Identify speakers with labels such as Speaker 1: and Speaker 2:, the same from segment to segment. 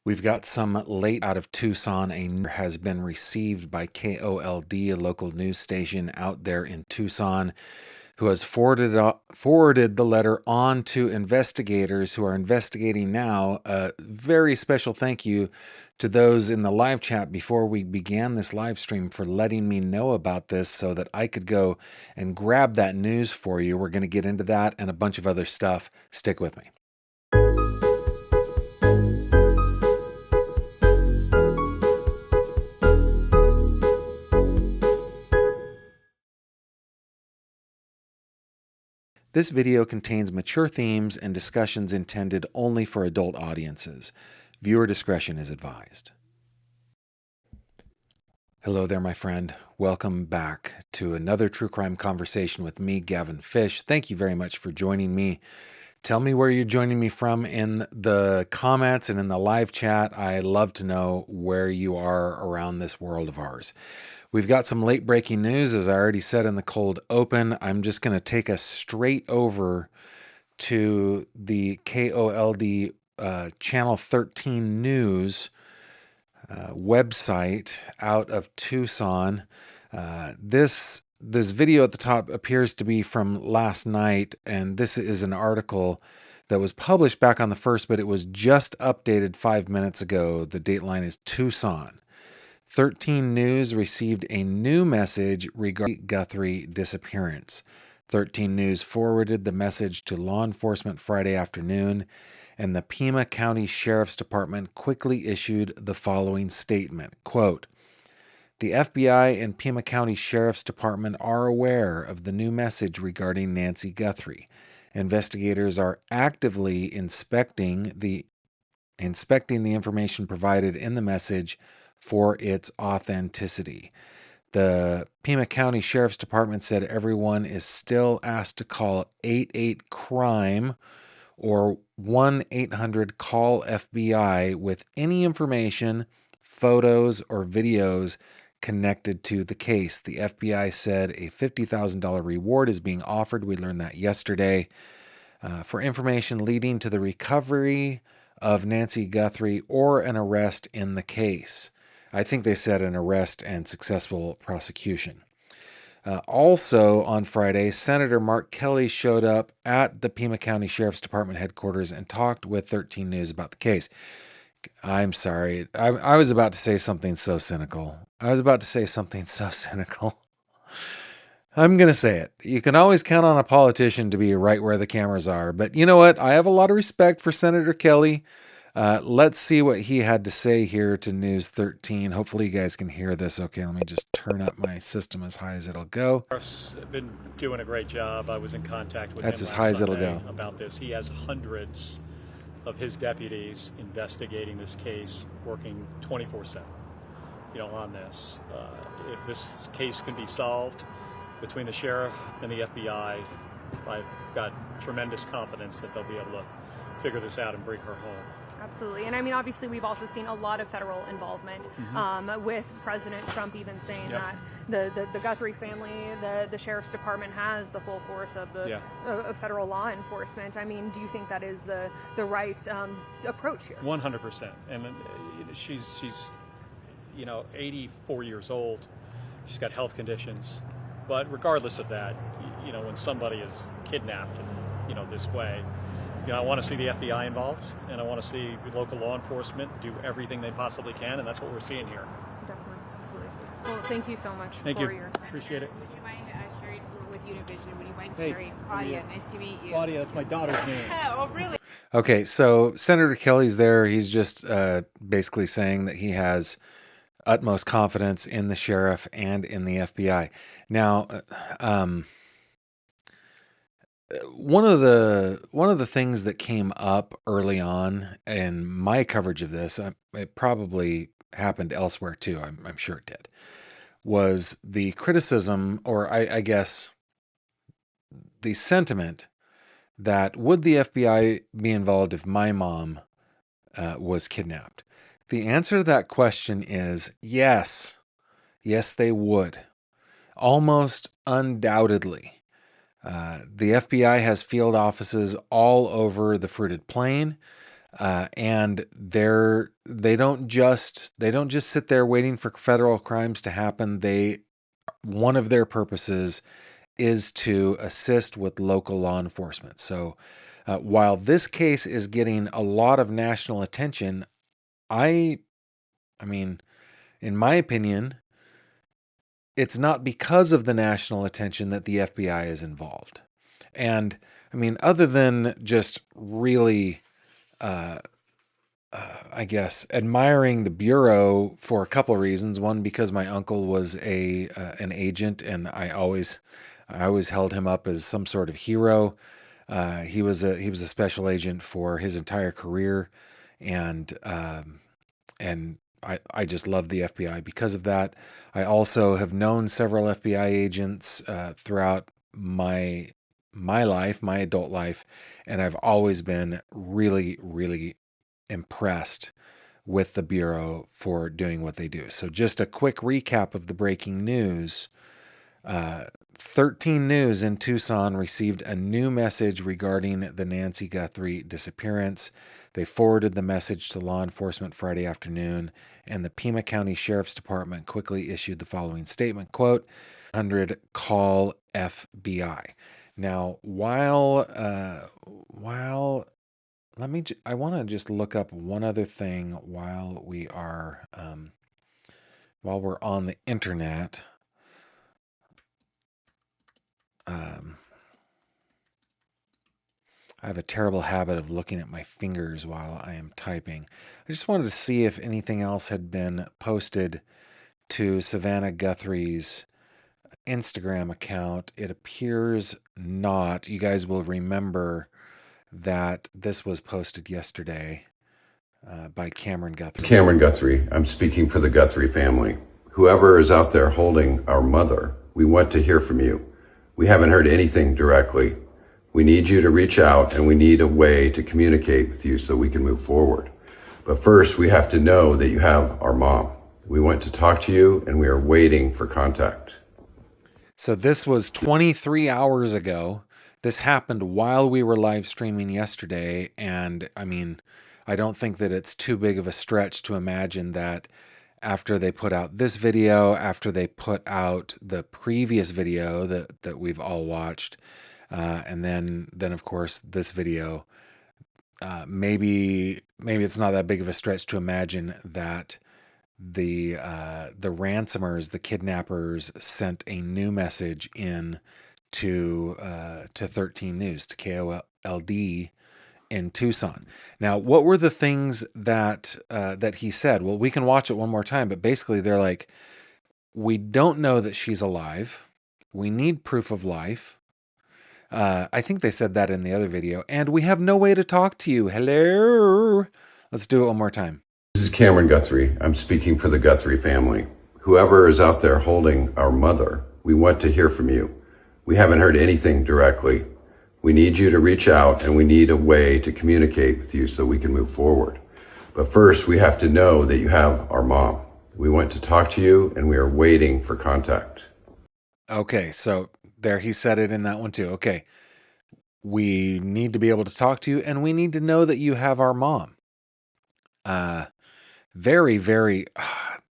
Speaker 1: We've got some late out of Tucson. Has been received by KOLD, a local news station out there in Tucson, who has forwarded the letter on to investigators who are investigating now. A very special thank you to those in the live chat before we began this live stream for letting me know about this so that I could go and grab that news for you. We're going to get into that and a bunch of other stuff. Stick with me. This video contains mature themes and discussions intended only for adult audiences. Viewer discretion is advised. Hello there, my friend. Welcome back to another true crime conversation with me, Gavin Fish. Thank you very much for joining me. Tell me where you're joining me from in the comments and in the live chat. I love to know where you are around this world of ours. We've got some late breaking news, as I already said in the cold open. I'm just going to take us straight over to the KOLD Channel 13 News website out of Tucson. This video at the top appears to be from last night, and this is an article that was published back on the 1st, but it was just updated 5 minutes ago. The dateline is Tucson. 13 News received a new message regarding Guthrie disappearance. 13 News forwarded the message to law enforcement Friday afternoon, and the Pima County Sheriff's Department quickly issued the following statement, quote, "The FBI and Pima County Sheriff's Department are aware of the new message regarding Nancy Guthrie. Investigators are actively inspecting the information provided in the message for its authenticity." The Pima County Sheriff's Department said everyone is still asked to call 88-CRIME or 1-800-CALL-FBI with any information, photos, or videos connected to the case. The FBI said a $50,000 reward is being offered. We learned that yesterday for information leading to the recovery of Nancy Guthrie or an arrest in the case. I think they said an arrest and successful prosecution. Also on Friday, Senator Mark Kelly showed up at the Pima County Sheriff's Department headquarters and talked with 13 News about the case. I'm sorry. I was about to say something so cynical. I'm going to say it. You can always count on a politician to be right where the cameras are. But you know what? I have a lot of respect for Senator Kelly. Let's see what he had to say here to News 13. Hopefully you guys can hear this. Okay, let me just turn up my system as high as it'll go.
Speaker 2: Sheriff's been doing a great job. I was in contact with him
Speaker 1: as high as it'll go
Speaker 2: about this. He has hundreds of his deputies investigating this case, working 24/7, on this. If this case can be solved between the sheriff and the FBI, I've got tremendous confidence that they'll be able to figure this out and bring her home.
Speaker 3: Absolutely. And I mean, obviously, we've also seen a lot of federal involvement with President Trump even saying that the Guthrie family, the Sheriff's Department has the full force of the of federal law enforcement. I mean, do you think that is the right approach here?
Speaker 2: 100%. And she's 84 years old. She's got health conditions. But regardless of that, when somebody is kidnapped this way, I want to see the FBI involved, and I want to see local law enforcement do everything they possibly can, and that's what we're seeing here.
Speaker 3: Definitely, absolutely. Well, thank you so much
Speaker 2: Thank
Speaker 3: for
Speaker 2: you.
Speaker 3: your...
Speaker 2: Appreciate it.
Speaker 4: Would you mind sharing with Univision? Would you mind
Speaker 2: Hey,
Speaker 4: sharing? Claudia, nice to meet you.
Speaker 2: Claudia, that's my daughter's name.
Speaker 4: Oh, really?
Speaker 1: Okay, so Senator Kelly's there. He's just basically saying that he has utmost confidence in the sheriff and in the FBI. Now, one of the things that came up early on in my coverage of this, it probably happened elsewhere too, I'm sure it did, was the criticism, or I guess the sentiment that would the FBI be involved if my mom was kidnapped? The answer to that question is yes. Yes, they would. Almost undoubtedly. The FBI has field offices all over the Fruited Plain. And they don't just sit there waiting for federal crimes to happen. One of their purposes is to assist with local law enforcement. So while this case is getting a lot of national attention, I mean, in my opinion, it's not because of the national attention that the FBI is involved. And I mean, other than just really, I guess, admiring the Bureau for a couple of reasons. One, because my uncle was an agent, and I always held him up as some sort of hero. He was a special agent for his entire career, and I just love the FBI because of that. I also have known several FBI agents throughout my life, my adult life, and I've always been really, really impressed with the Bureau for doing what they do. So just a quick recap of the breaking news. 13 News in Tucson received a new message regarding the Nancy Guthrie disappearance. They forwarded the message to law enforcement Friday afternoon, and the Pima County Sheriff's Department quickly issued the following statement, quote, 100 call FBI. Now, while I want to just look up one other thing while we're on the internet. I have a terrible habit of looking at my fingers while I am typing. I just wanted to see if anything else had been posted to Savannah Guthrie's Instagram account. It appears not. You guys will remember that this was posted yesterday by Cameron Guthrie.
Speaker 5: Cameron Guthrie. I'm speaking for the Guthrie family. Whoever is out there holding our mother, we want to hear from you. We haven't heard anything directly. We need you to reach out, and we need a way to communicate with you so we can move forward. But first, we have to know that you have our mom. We want to talk to you, and we are waiting for contact.
Speaker 1: So this was 23 hours ago. This happened while we were live streaming yesterday. And I mean, I don't think that it's too big of a stretch to imagine that after they put out this video, after they put out the previous video that we've all watched, and then of course this video, maybe it's not that big of a stretch to imagine that the ransomers, the kidnappers, sent a new message in to 13 News, to KOLD in Tucson. Now, what were the things that he said? Well, we can watch it one more time, but basically they're like, we don't know that she's alive. We need proof of life. I think they said that in the other video. And we have no way to talk to you. Hello. Let's do it one more time.
Speaker 5: This is Cameron Guthrie. I'm speaking for the Guthrie family. Whoever is out there holding our mother, we want to hear from you. We haven't heard anything directly. We need you to reach out, and we need a way to communicate with you so we can move forward. But first, we have to know that you have our mom. We want to talk to you, and we are waiting for contact.
Speaker 1: Okay, so there he said it in that one too. Okay, we need to be able to talk to you, and we need to know that you have our mom. Very, very,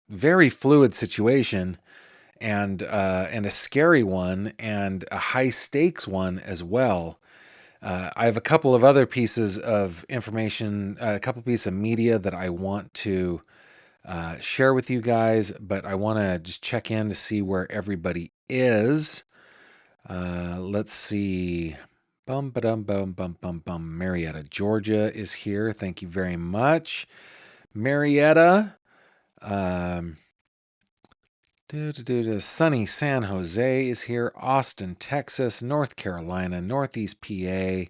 Speaker 1: very fluid situation, and a scary one, and a high stakes one as well. I have a couple of other pieces of information, a couple pieces of media that I want to share with you guys, but I want to just check in to see where everybody is. Let's see. Marietta, Georgia is here. Thank you very much, Marietta. Sunny San Jose is here. Austin, Texas, North Carolina, Northeast PA.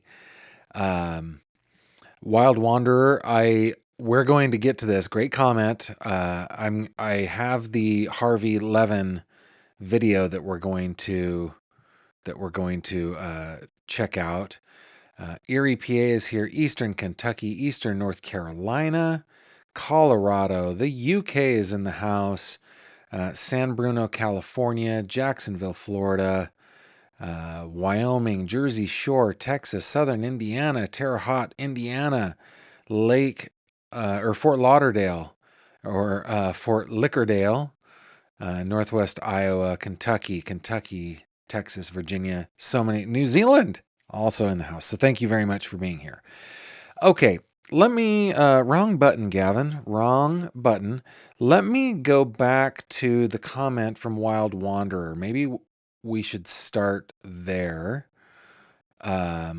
Speaker 1: Wild Wanderer, we're going to get to this. Great comment. I have the Harvey Levin video that we're going to check out. Erie, PA is here. Eastern Kentucky, Eastern North Carolina, Colorado. The UK is in the house. San Bruno, California, Jacksonville, Florida, Wyoming, Jersey Shore, Texas, Southern Indiana, Terre Haute, Indiana, Lake or Fort Lauderdale or Fort Lickerdale, Northwest Iowa, Kentucky, Texas, Virginia, so many. New Zealand also in the house. So thank you very much for being here. Okay, let me, wrong button, Gavin, wrong button. Let me go back to the comment from Wild Wanderer. Maybe we should start there. Yeah.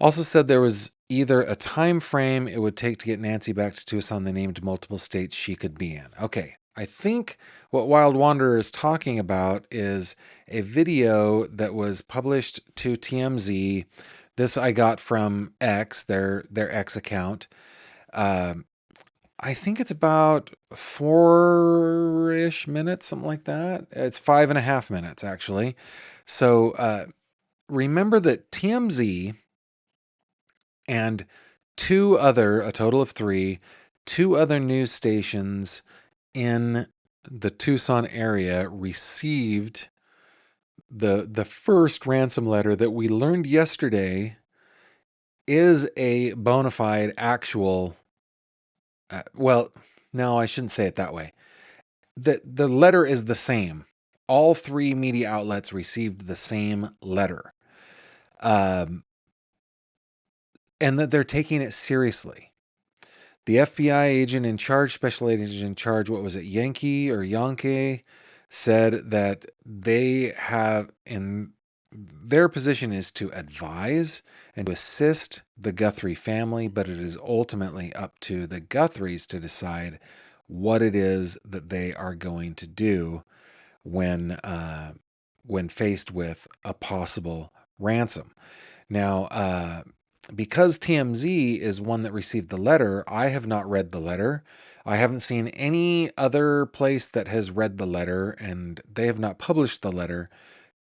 Speaker 1: Also said there was either a time frame it would take to get Nancy back to Tucson. They named multiple states she could be in. Okay. I think what Wild Wanderer is talking about is a video that was published to TMZ. This I got from X, their X account. I think it's about 4-ish minutes, something like that. It's 5.5 minutes, actually. So remember that TMZ and a total of 3, 2 other news stations in the Tucson area received the first ransom letter that we learned yesterday is a bona fide actual, well, no, I shouldn't say it that way. The letter is the same. All 3 media outlets received the same letter. And that they're taking it seriously. The FBI agent in charge, special agent in charge, what was it, Yankee, said that they have, in their position is to advise and to assist the Guthrie family, but it is ultimately up to the Guthries to decide what it is that they are going to do when faced with a possible ransom. Now, because TMZ is one that received the letter, I have not read the letter. I haven't seen any other place that has read the letter, and they have not published the letter.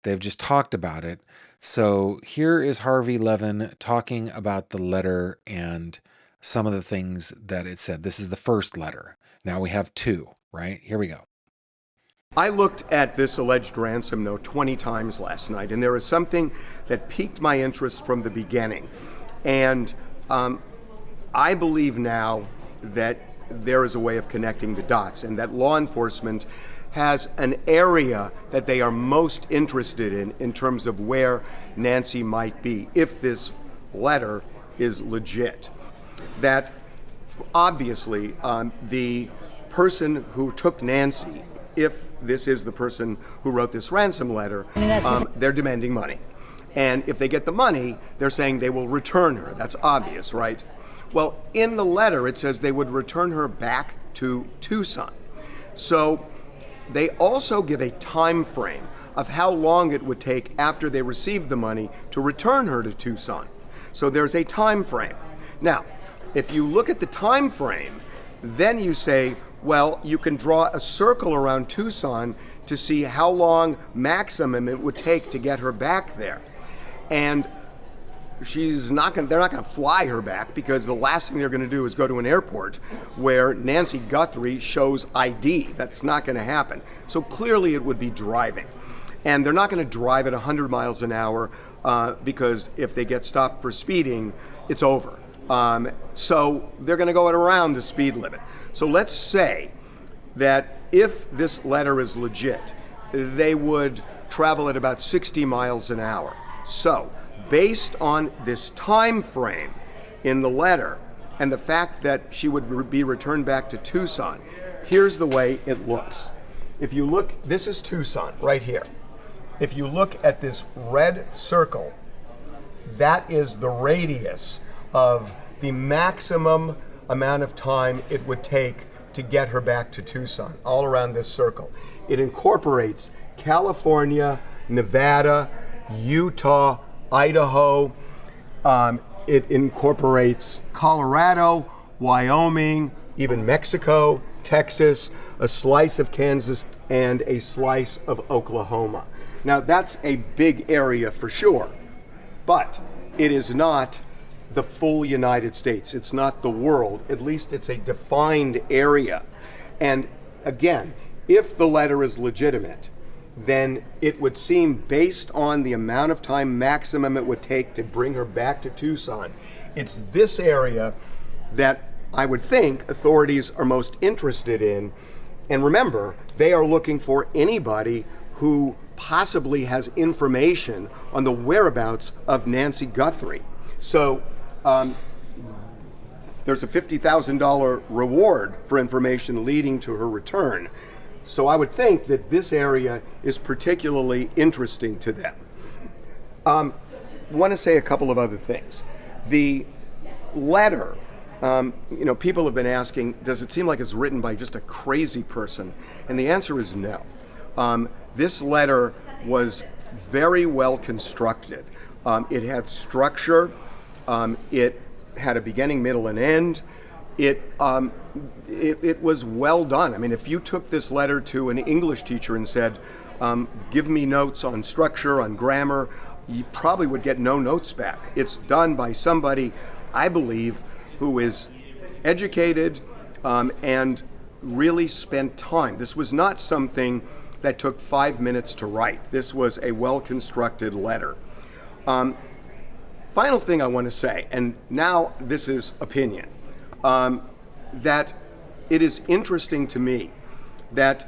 Speaker 1: They've just talked about it. So here is Harvey Levin talking about the letter and some of the things that it said. This is the first letter. Now we have 2, right? Here we go.
Speaker 6: I looked at this alleged ransom note 20 times last night, and there was something that piqued my interest from the beginning. And I believe now that there is a way of connecting the dots, and that law enforcement has an area that they are most interested in terms of where Nancy might be, if this letter is legit. That obviously the person who took Nancy, if this is the person who wrote this ransom letter, they're demanding money. And if they get the money, they're saying they will return her. That's obvious, right? Well, in the letter, it says they would return her back to Tucson. So they also give a time frame of how long it would take after they received the money to return her to Tucson. So there's a time frame. Now, if you look at the time frame, then you say, well, you can draw a circle around Tucson to see how long maximum it would take to get her back there. And they're not going to fly her back, because the last thing they're going to do is go to an airport where Nancy Guthrie shows ID. That's not going to happen. So clearly it would be driving. And they're not going to drive at 100 miles an hour because if they get stopped for speeding, it's over. So they're going to go at around the speed limit. So let's say that if this letter is legit, they would travel at about 60 miles an hour. So based on this time frame in the letter and the fact that she would be returned back to Tucson, here's the way it looks. If you look, this is Tucson right here. If you look at this red circle, that is the radius of the maximum amount of time it would take to get her back to Tucson, all around this circle. It incorporates California, Nevada, Utah, Idaho. It incorporates Colorado, Wyoming, even Mexico, Texas, a slice of Kansas, and a slice of Oklahoma. Now that's a big area for sure, but it is not the full United States. It's not the world. At least it's a defined area. And again, if the letter is legitimate, then it would seem, based on the amount of time maximum it would take to bring her back to Tucson, it's this area that I would think authorities are most interested in. And remember, they are looking for anybody who possibly has information on the whereabouts of Nancy Guthrie. So there's a $50,000 reward for information leading to her return. So I would think that this area is particularly interesting to them. I want to say a couple of other things. The letter, people have been asking, does it seem like it's written by just a crazy person? And the answer is no. This letter was very well constructed. It had structure. It had a beginning, middle, and end. It was well done. I mean, if you took this letter to an English teacher and said, give me notes on structure, on grammar, you probably would get no notes back. It's done by somebody, I believe, who is educated and really spent time. This was not something that took 5 minutes to write. This was a well-constructed letter. Final thing I want to say, and now this is opinion, that it is interesting to me that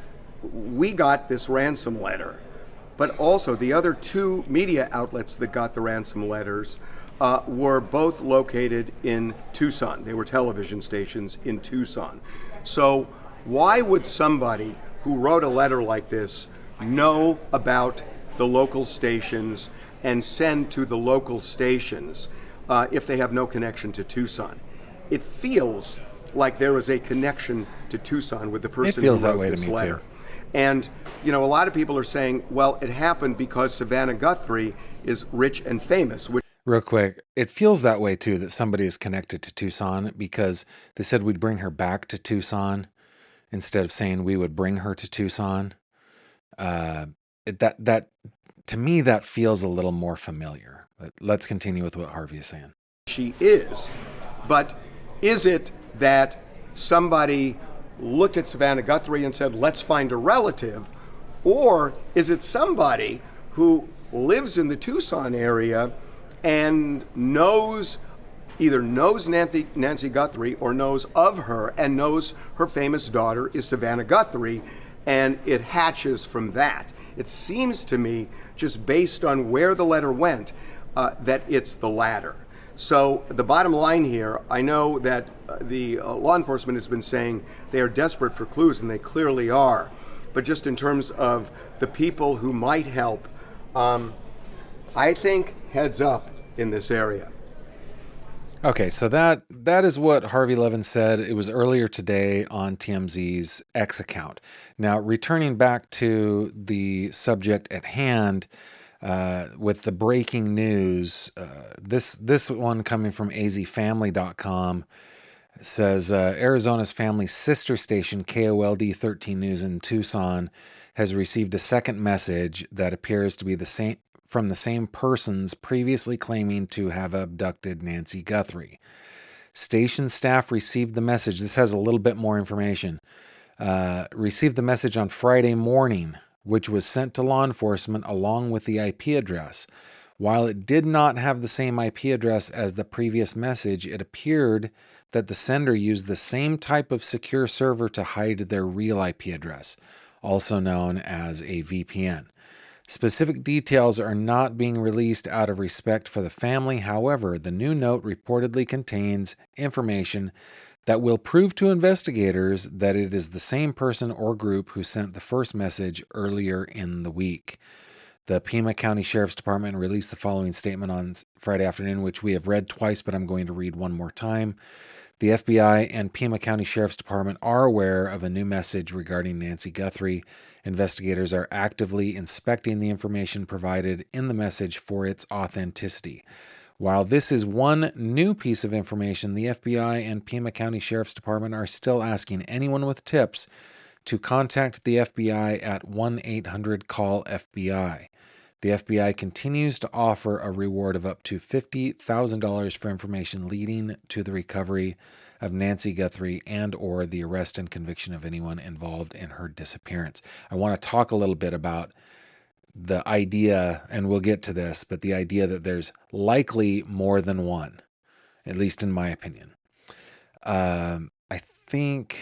Speaker 6: we got this ransom letter, but also the other two media outlets that got the ransom letters were both located in Tucson. They were television stations in Tucson. So why would somebody who wrote a letter like this know about the local stations and send to the local stations if they have no connection to Tucson? It feels like there is a connection to Tucson with the person who wrote this letter. And, a lot of people are saying, well, it happened because Savannah Guthrie is rich and famous.
Speaker 1: Real quick, it feels that way too, that somebody is connected to Tucson, because they said we'd bring her back to Tucson instead of saying we would bring her to Tucson. That to me, that feels a little more familiar. But let's continue with what Harvey is saying.
Speaker 6: She is. But is it that somebody looked at Savannah Guthrie and said, let's find a relative? Or is it somebody who lives in the Tucson area and either knows Nancy Guthrie or knows of her and knows her famous daughter is Savannah Guthrie, and it hatches from that? It seems to me, just based on where the letter went, that it's the latter. So the bottom line here, I know that the law enforcement has been saying they are desperate for clues, and they clearly are. But just in terms of the people who might help, I think heads up in this area.
Speaker 1: Okay, so that is what Harvey Levin said. It was earlier today on TMZ's X account. Now, returning back to the subject at hand, with the breaking news, this one coming from azfamily.com says Arizona's family sister station KOLD 13 News in Tucson has received a second message that appears to be from the same persons previously claiming to have abducted Nancy Guthrie. Station staff received the message. This has a little bit more information. Received the message on Friday morning, which was sent to law enforcement along with the IP address. While it did not have the same IP address as the previous message, it appeared that the sender used the same type of secure server to hide their real IP address, also known as a VPN. Specific details are not being released out of respect for the family. However, the new note reportedly contains information that will prove to investigators that it is the same person or group who sent the first message earlier in the week. The Pima County Sheriff's Department released the following statement on Friday afternoon, which we have read twice, but I'm going to read one more time. The FBI and Pima County Sheriff's Department are aware of a new message regarding Nancy Guthrie. Investigators are actively inspecting the information provided in the message for its authenticity. While this is one new piece of information, the FBI and Pima County Sheriff's Department are still asking anyone with tips to contact the FBI at 1-800-CALL-FBI. The FBI continues to offer a reward of up to $50,000 for information leading to the recovery of Nancy Guthrie and or the arrest and conviction of anyone involved in her disappearance. I want to talk a little bit about the idea, and we'll get to this, but the idea that there's likely more than one. at least in my opinion. I think,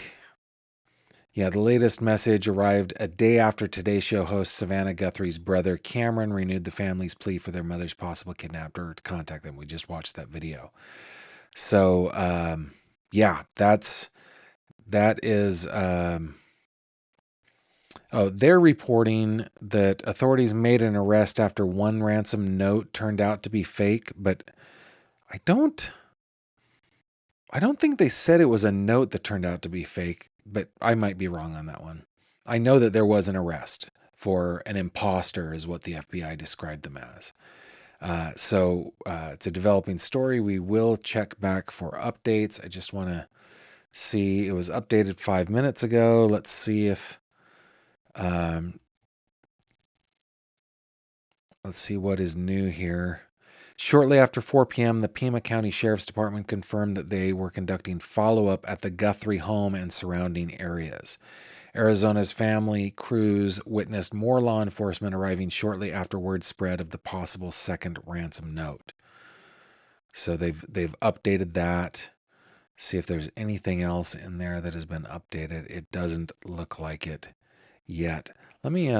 Speaker 1: yeah, the latest message arrived a day after Today Show host Savannah Guthrie's brother Cameron renewed the family's plea for their mother's possible kidnapper to contact them. We just watched that video. So, yeah, that is, oh, they're reporting that authorities made an arrest after one ransom note turned out to be fake, but I don't think they said it was a note that turned out to be fake, but I might be wrong on that one. I know that there was an arrest for an imposter is what the FBI described them as. So it's a developing story. We will check back for updates. I just want to see. It was updated 5 minutes ago. Let's see if... let's see what is new here. Shortly after 4 p.m., the Pima County Sheriff's Department confirmed that they were conducting follow-up at the Guthrie home and surrounding areas. Arizona's family crews witnessed more law enforcement arriving shortly after word spread of the possible second ransom note. So they've updated that. See if there's anything else in there that has been updated. It doesn't look like it yet. Let me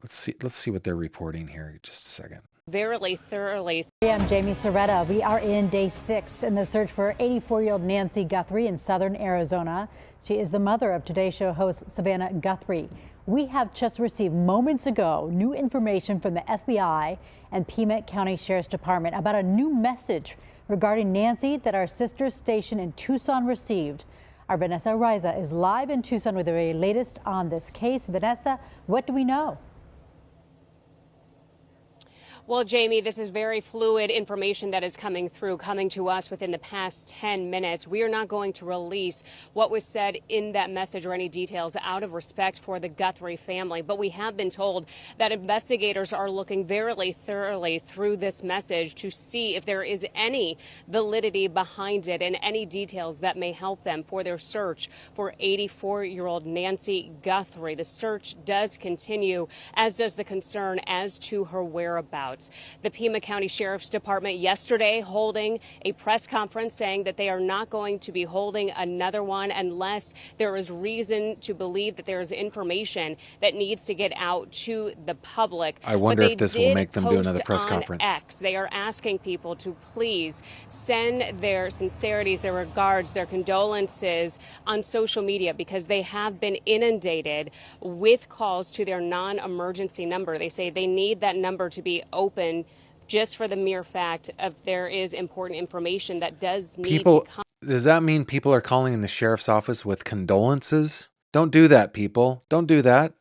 Speaker 1: let's see what they're reporting here. Just a second.
Speaker 7: Very thoroughly.
Speaker 8: I'm Jamie Soretta. We are in day 6 in the search for 84-year-old Nancy Guthrie in southern Arizona. She is the mother of Today Show host Savannah Guthrie. We have just received moments ago new information from the FBI and Pima County Sheriff's Department about a new message regarding Nancy that our sister station in Tucson received. Our Vanessa Riza is live in Tucson with the very latest on this case. Vanessa, what do we know?
Speaker 7: Well, Jamie, this is very fluid information that is coming to us within the past 10 minutes. We are not going to release what was said in that message or any details out of respect for the Guthrie family. But we have been told that investigators are looking very thoroughly through this message to see if there is any validity behind it and any details that may help them for their search for 84-year-old Nancy Guthrie. The search does continue, as does the concern as to her whereabouts. The Pima County Sheriff's Department yesterday holding a press conference saying that they are not going to be holding another one unless there is reason to believe that there is information that needs to get out to the public.
Speaker 1: I wonder if this will make them do another press conference.
Speaker 7: X, they are asking people to please send their sincerities, their regards, their condolences on social media because they have been inundated with calls to their non-emergency number. They say they need that number to be open just for the mere fact of there is important information that does need to come.
Speaker 1: Does that mean people are calling the sheriff's office with condolences? Don't do that, people. Don't do that.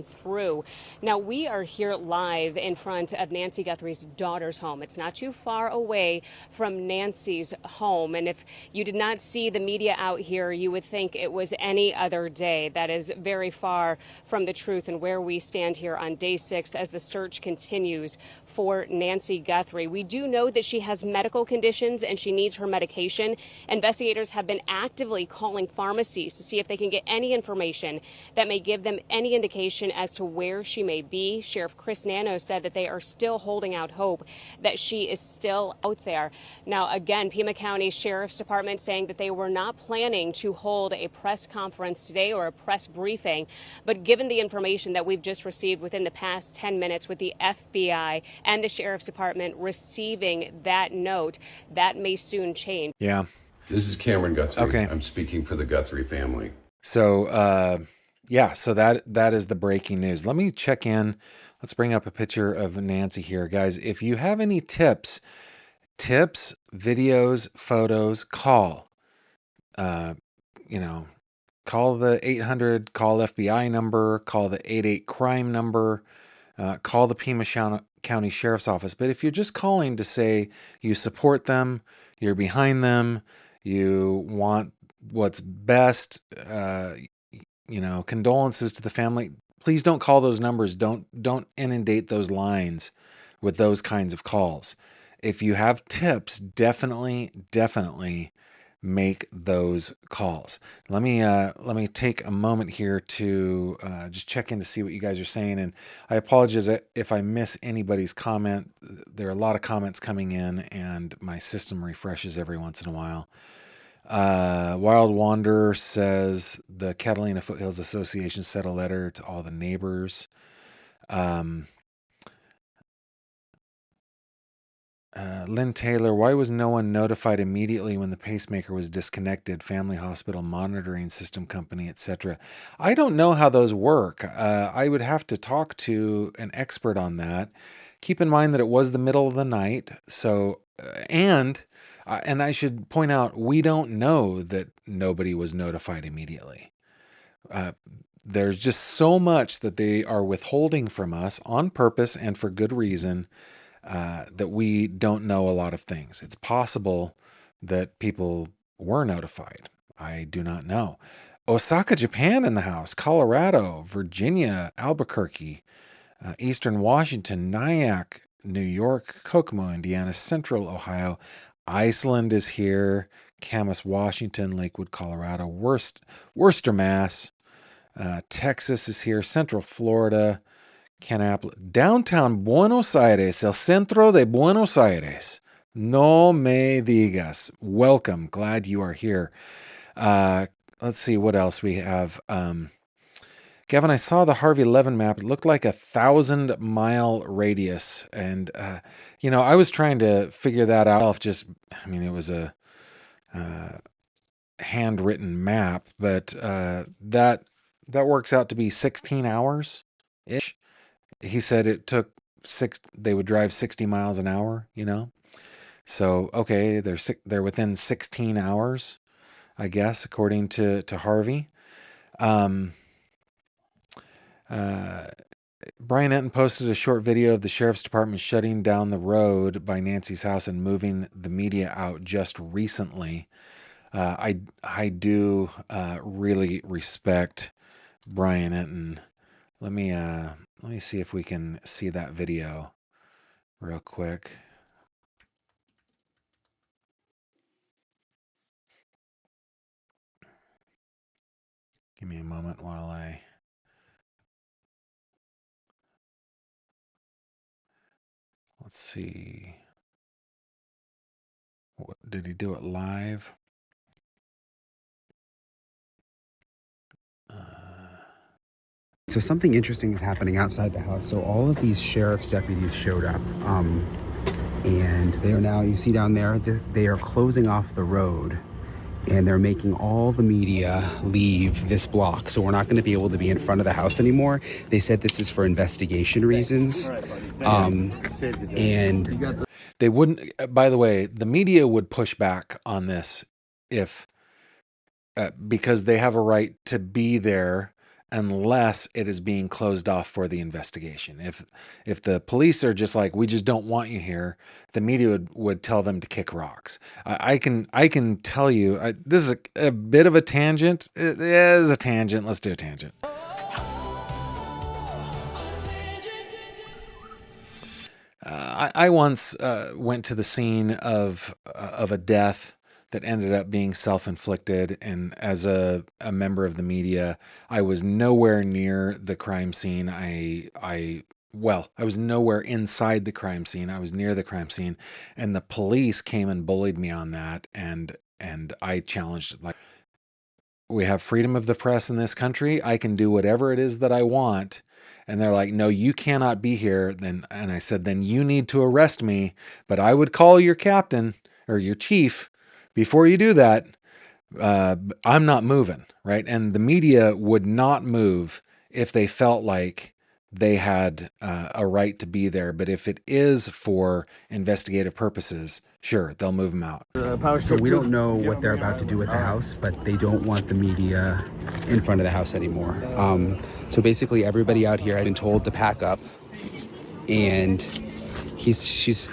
Speaker 7: Through. Now, we are here live in front of Nancy Guthrie's daughter's home. It's not too far away from Nancy's home. And if you did not see the media out here, you would think it was any other day. That is very far from the truth and where we stand here on day 6 as the search continues for Nancy Guthrie. We do know that she has medical conditions and she needs her medication. Investigators have been actively calling pharmacies to see if they can get any information that may give them any indication as to where she may be. Sheriff Chris Nano said that they are still holding out hope that she is still out there. Now, again, Pima County Sheriff's Department saying that they were not planning to hold a press conference today or a press briefing, but given the information that we've just received within the past 10 minutes with the FBI and the Sheriff's Department receiving that note, that may soon change.
Speaker 1: Yeah.
Speaker 5: This is Cameron Guthrie.
Speaker 1: Okay.
Speaker 5: I'm speaking for the Guthrie family.
Speaker 1: So, yeah, so that is the breaking news. Let me check in. Let's bring up a picture of Nancy here. Guys, if you have any tips, videos, photos, call. Call the 800 call FBI number, call the 88 crime number, call the Pima County Sheriff's Office. But if you're just calling to say you support them, you're behind them, you want what's best, condolences to the family, please don't call those numbers. Don't inundate those lines with those kinds of calls. If you have tips, definitely make those calls. Let me take a moment here to just check in to see what you guys are saying, and I apologize if I miss anybody's comment. There are a lot of comments coming in, and my system refreshes every once in a while. Wild Wanderer says the Catalina Foothills Association sent a letter to all the neighbors. Lynn Taylor, why was no one notified immediately when the pacemaker was disconnected? Family hospital monitoring system company, etc. I don't know how those work. I would have to talk to an expert on that. Keep in mind that it was the middle of the night. So, and I should point out, we don't know that nobody was notified immediately. There's just so much that they are withholding from us on purpose and for good reason. That we don't know a lot of things. It's possible that people were notified. I do not know. Osaka, Japan in the house, Colorado, Virginia, Albuquerque, Eastern Washington, Nyack, New York, Kokomo, Indiana, Central Ohio, Iceland is here, Camas, Washington, Lakewood, Colorado, Worcester, Mass, Texas is here, Central Florida, downtown Buenos Aires, el centro de Buenos Aires. No me digas. Welcome. Glad you are here. Let's see what else we have. Gavin, I saw the Harvey Levin map. It looked like 1,000-mile radius. And, I was trying to figure that out. It was a handwritten map, but that works out to be 16 hours-ish. He said it took they would drive 60 miles an hour, So, okay, they're within 16 hours, I guess, according to Harvey. Brian Enton posted a short video of the sheriff's department shutting down the road by Nancy's house and moving the media out just recently. I do really respect Brian Enton. Let me see if we can see that video real quick. Give me a moment while let's see. Did he do it live?
Speaker 9: So something interesting is happening outside the house. So all of these sheriff's deputies showed up, and they are now, you see down there, they are closing off the road, and they're making all the media leave this block. So we're not going to be able to be in front of the house anymore. They said this is for investigation reasons. And
Speaker 1: they wouldn't, by the way, the media would push back on this because they have a right to be there unless it is being closed off for the investigation. If the police are just like, we just don't want you here, the media would tell them to kick rocks. I can tell you, this is a bit of a tangent. It is a tangent. Let's do a tangent. I once went to the scene of a death that ended up being self-inflicted, and as a member of the media, I was nowhere near the crime scene. I was nowhere inside the crime scene. I was near the crime scene, and the police came and bullied me on that, and I challenged, like, we have freedom of the press in this country. I can do whatever it is that I want. And they're like, no, you cannot be here. And I said, then you need to arrest me, but I would call your captain or your chief before you do that. I'm not moving, right? And the media would not move if they felt like they had a right to be there. But if it is for investigative purposes, sure, they'll move them out.
Speaker 9: So we don't know what they're about to do with the house, but they don't want the media in front of the house anymore. So basically everybody out here has been told to pack up, and she's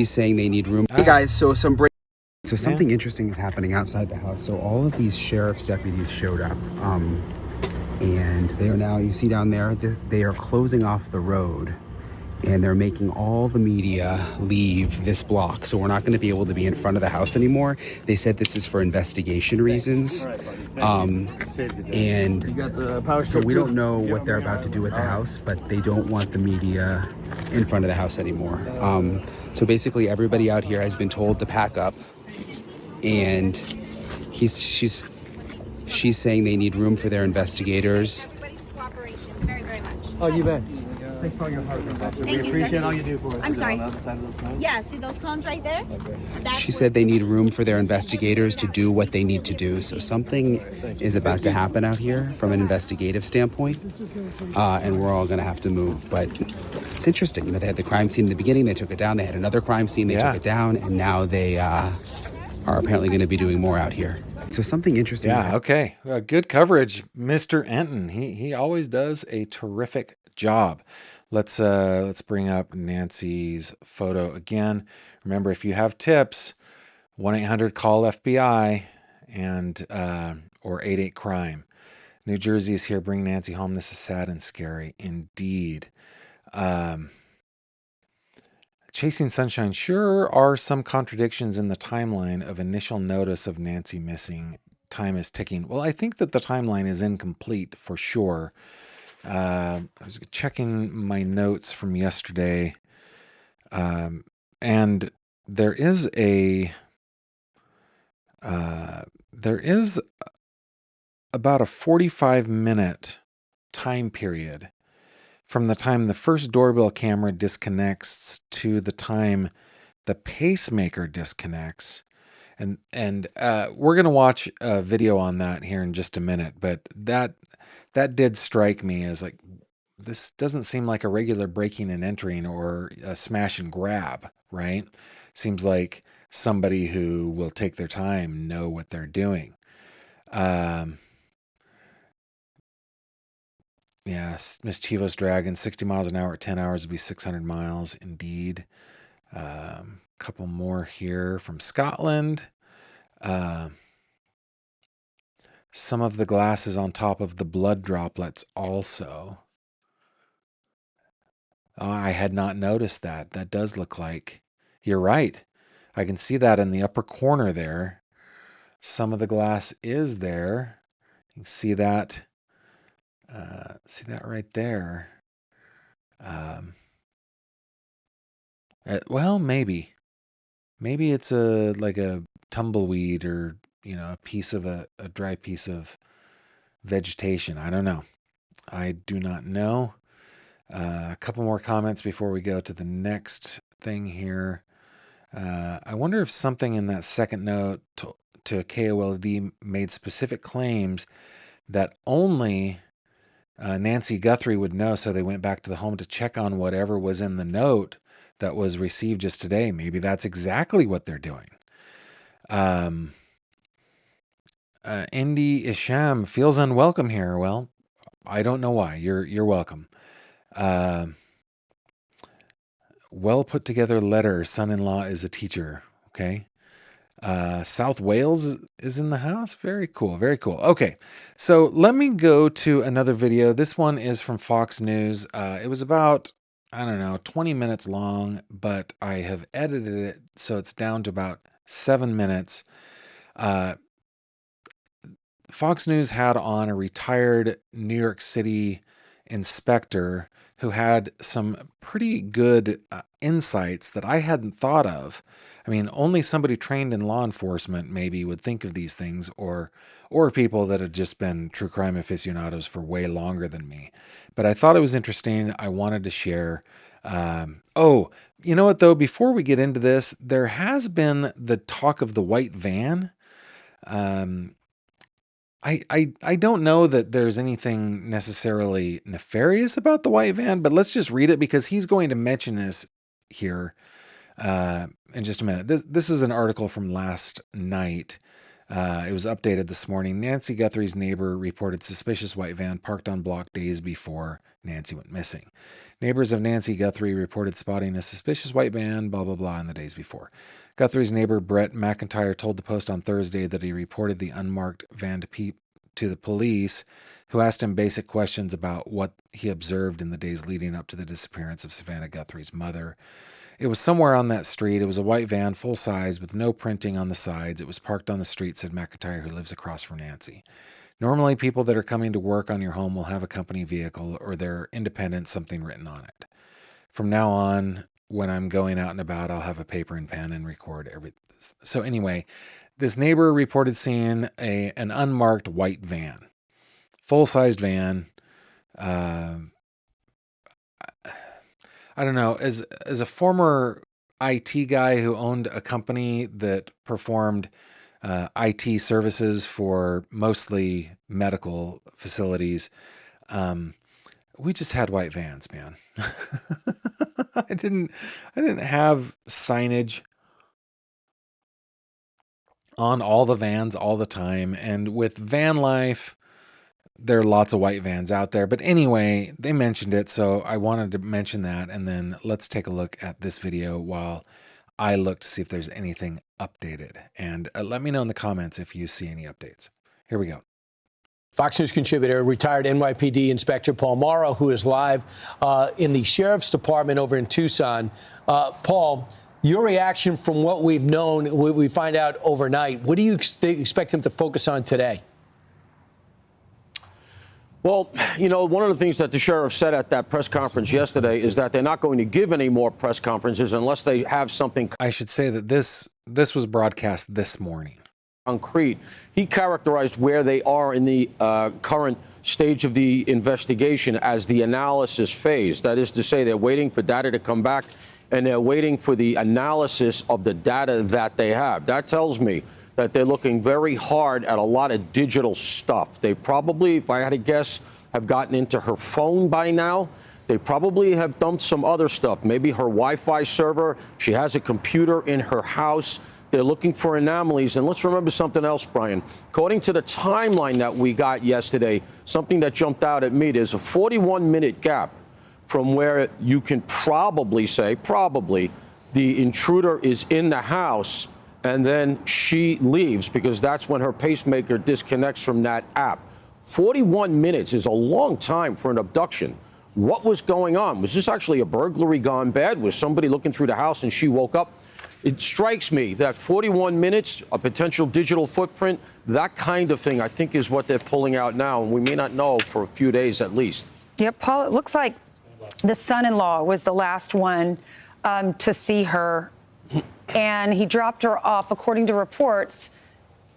Speaker 9: saying they need room. Hey guys, so something interesting is happening outside the house. So all of these sheriff's deputies showed up, and they are now, you see down there, they are closing off the road, and they're making all the media leave this block. So we're not going to be able to be in front of the house anymore. They said this is for investigation reasons. And
Speaker 10: you got the power
Speaker 9: so we don't know what they're about to do with the house, but they don't want the media in front of the house anymore. So basically everybody out here has been told to pack up, and she's saying they need room for their investigators.
Speaker 11: Everybody's cooperation very, very much.
Speaker 10: Oh, you bet. Thanks for all your hard work. We appreciate all you do for us.
Speaker 11: I'm sorry.
Speaker 10: On the other side of those cones?
Speaker 11: Yeah, see those cones right there?
Speaker 9: She said they need room for their investigators to do what they need to do. So something is about to happen out here from an investigative standpoint, and we're all going to have to move. But it's interesting. You know, they had the crime scene in the beginning. They took it down. They had another crime scene. They took it down. And now they are apparently going to be doing more out here. So something interesting.
Speaker 1: Yeah, okay. Good coverage, Mr. Enton. He always does a terrific job. Let's bring up Nancy's photo again. Remember, if you have tips, 1-800-CALL-FBI and or 88-CRIME. New Jersey is here. Bring Nancy home. This is sad and scary indeed. Chasing Sunshine. Sure are some contradictions in the timeline of initial notice of Nancy missing. Time is ticking. Well, I think that the timeline is incomplete for sure. I was checking my notes from yesterday, and there is about a 45-minute time period from the time the first doorbell camera disconnects to the time the pacemaker disconnects. And we're going to watch a video on that here in just a minute, but that did strike me as like, this doesn't seem like a regular breaking and entering or a smash and grab, right? Seems like somebody who will take their time, know what they're doing. Yes, Miss Chivo's Dragon, 60 miles an hour at 10 hours would be 600 miles, indeed. Couple more here from Scotland. Some of the glass is on top of the blood droplets also. Oh, I had not noticed that. That does look like... You're right. I can see that in the upper corner there. Some of the glass is there. You can see that. See that right there. Well, maybe it's like a tumbleweed or, you know, a piece of a dry piece of vegetation. I don't know. I do not know. A couple more comments before we go to the next thing here. I wonder if something in that second note to KOLD made specific claims that only Nancy Guthrie would know, so they went back to the home to check on whatever was in the note that was received just today. Maybe that's exactly what they're doing. Indy Isham feels unwelcome here. Well, I don't know why. You're welcome. Well put together letter. Son-in-law is a teacher. Okay. South Wales is in the house. Very cool. Very cool. Okay. So let me go to another video. This one is from Fox News. It was about, I don't know, 20 minutes long, but I have edited it so it's down to about 7 minutes. Fox News had on a retired New York City inspector who had some pretty good insights that I hadn't thought of. I mean, only somebody trained in law enforcement maybe would think of these things, or people that had just been true crime aficionados for way longer than me. But I thought it was interesting. I wanted to share. Oh, you know what though? Before we get into this, there has been the talk of the white van. I don't know that there's anything necessarily nefarious about the white van, but let's just read it because he's going to mention this here in just a minute. This is an article from last night. It was updated this morning. Nancy Guthrie's neighbor reported suspicious white van parked on block days before Nancy went missing. Neighbors of Nancy Guthrie reported spotting a suspicious white van, blah, blah, blah, in the days before. Guthrie's neighbor, Brett McIntyre, told the Post on Thursday that he reported the unmarked van to the police, who asked him basic questions about what he observed in the days leading up to the disappearance of Savannah Guthrie's mother. It was somewhere on that street. It was a white van, full size, with no printing on the sides. It was parked on the street, said McIntyre, who lives across from Nancy. Normally, people that are coming to work on your home will have a company vehicle or they're independent, something written on it. From now on, when I'm going out and about, I'll have a paper and pen and record everything. So anyway, this neighbor reported seeing an unmarked white van, full-sized van. I don't know. As a former IT guy who owned a company that performed IT services for mostly medical facilities, we just had white vans, man. I didn't have signage on all the vans all the time. And with van life, there are lots of white vans out there. But anyway, they mentioned it, so I wanted to mention that. And then let's take a look at this video while I look to see if there's anything updated. And let me know in the comments if you see any updates. Here we go.
Speaker 12: Fox News contributor, retired NYPD Inspector Paul Morrow, who is live in the Sheriff's Department over in Tucson. Paul, your reaction from what we've known, what we find out overnight, what do you expect him to focus on today?
Speaker 13: Well, you know, one of the things that the sheriff said at that press conference yesterday is that they're not going to give any more press conferences unless they have something.
Speaker 1: I should say that this was broadcast this morning.
Speaker 13: Concrete. He characterized where they are in the current stage of the investigation as the analysis phase. That is to say, they're waiting for data to come back, and they're waiting for the analysis of the data that they have. That tells me that they're looking very hard at a lot of digital stuff. They probably, if I had to guess, have gotten into her phone by now. They probably have dumped some other stuff, maybe her Wi-Fi server. She has a computer in her house. They're looking for anomalies. And let's remember something else, Brian. According to the timeline that we got yesterday, something that jumped out at me, there's a 41-minute gap from where you can probably say, the intruder is in the house and then she leaves, because that's when her pacemaker disconnects from that app. 41 minutes is a long time for an abduction. What was going on? Was this actually a burglary gone bad? Was somebody looking through the house and she woke up? It strikes me that 41 minutes, a potential digital footprint, that kind of thing, I think, is what they're pulling out now, and we may not know for a few days at least.
Speaker 14: Yep, Paul, it looks like the son-in-law was the last one to see her, and he dropped her off. According to reports,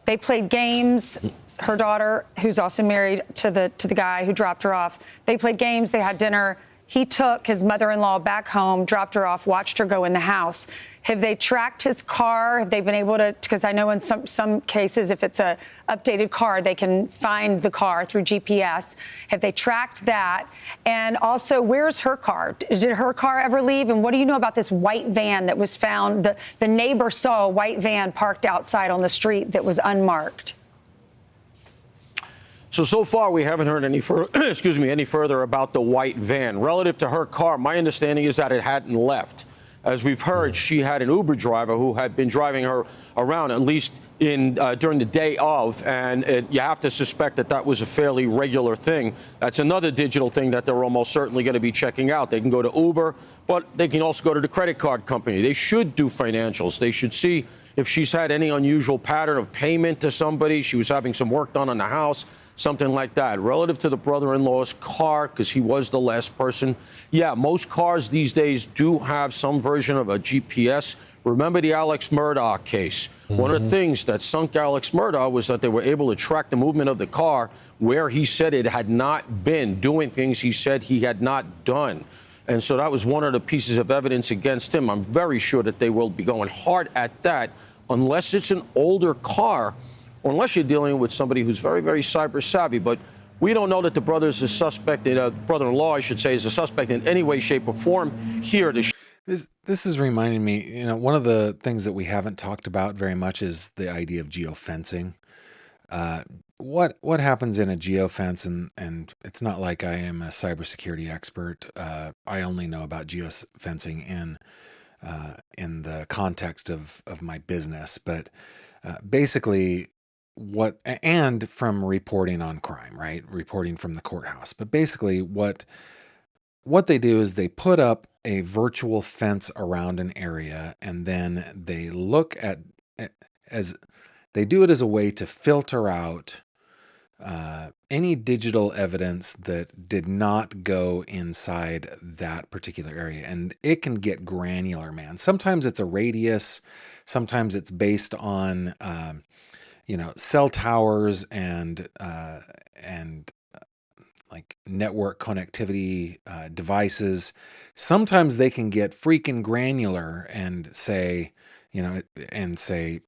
Speaker 14: they played games. Her daughter, who's also married to the guy who dropped her off, they played games, they had dinner. He took his mother-in-law back home, dropped her off, watched her go in the house. Have they tracked his car? Have they been able to, because I know in some cases, if it's a updated car, they can find the car through GPS. Have they tracked that? And also, where's her car? Did her car ever leave? And what do you know about this white van that was found? The neighbor saw a white van parked outside on the street that was unmarked.
Speaker 13: So far, we haven't heard any further about the white van. Relative to her car, my understanding is that it hadn't left. As we've heard, she had an Uber driver who had been driving her around, at least during the day of, and you have to suspect that that was a fairly regular thing. That's another digital thing that they're almost certainly going to be checking out. They can go to Uber, but they can also go to the credit card company. They should do financials. They should see if she's had any unusual pattern of payment to somebody. She was having some work done on the house, something like that. Relative to the brother-in-law's car, because he was the last person, yeah, most cars these days do have some version of a GPS. Remember the Alex Murdaugh case? One of the things that sunk Alex Murdaugh was that they were able to track the movement of the car where he said it had not been, doing things he said he had not done. And so that was one of the pieces of evidence against him. I'm very sure that they will be going hard at that, unless it's an older car, or unless you're dealing with somebody who's very, very cyber savvy. But we don't know that the brother's a suspect, brother-in-law, I should say, is a suspect in any way, shape, or form here.
Speaker 1: This is reminding me, one of the things that we haven't talked about very much is the idea of geofencing. What happens in a geofence, and it's not like I am a cybersecurity expert. I only know about geofencing in the context of my business, but basically and from reporting on crime, right? Reporting from the courthouse. But basically what they do is they put up a virtual fence around an area, and then they look at, as they do it as a way to filter out any digital evidence that did not go inside that particular area. And it can get granular, man. Sometimes it's a radius, sometimes it's based on cell towers and like network connectivity devices. Sometimes they can get freaking granular and say,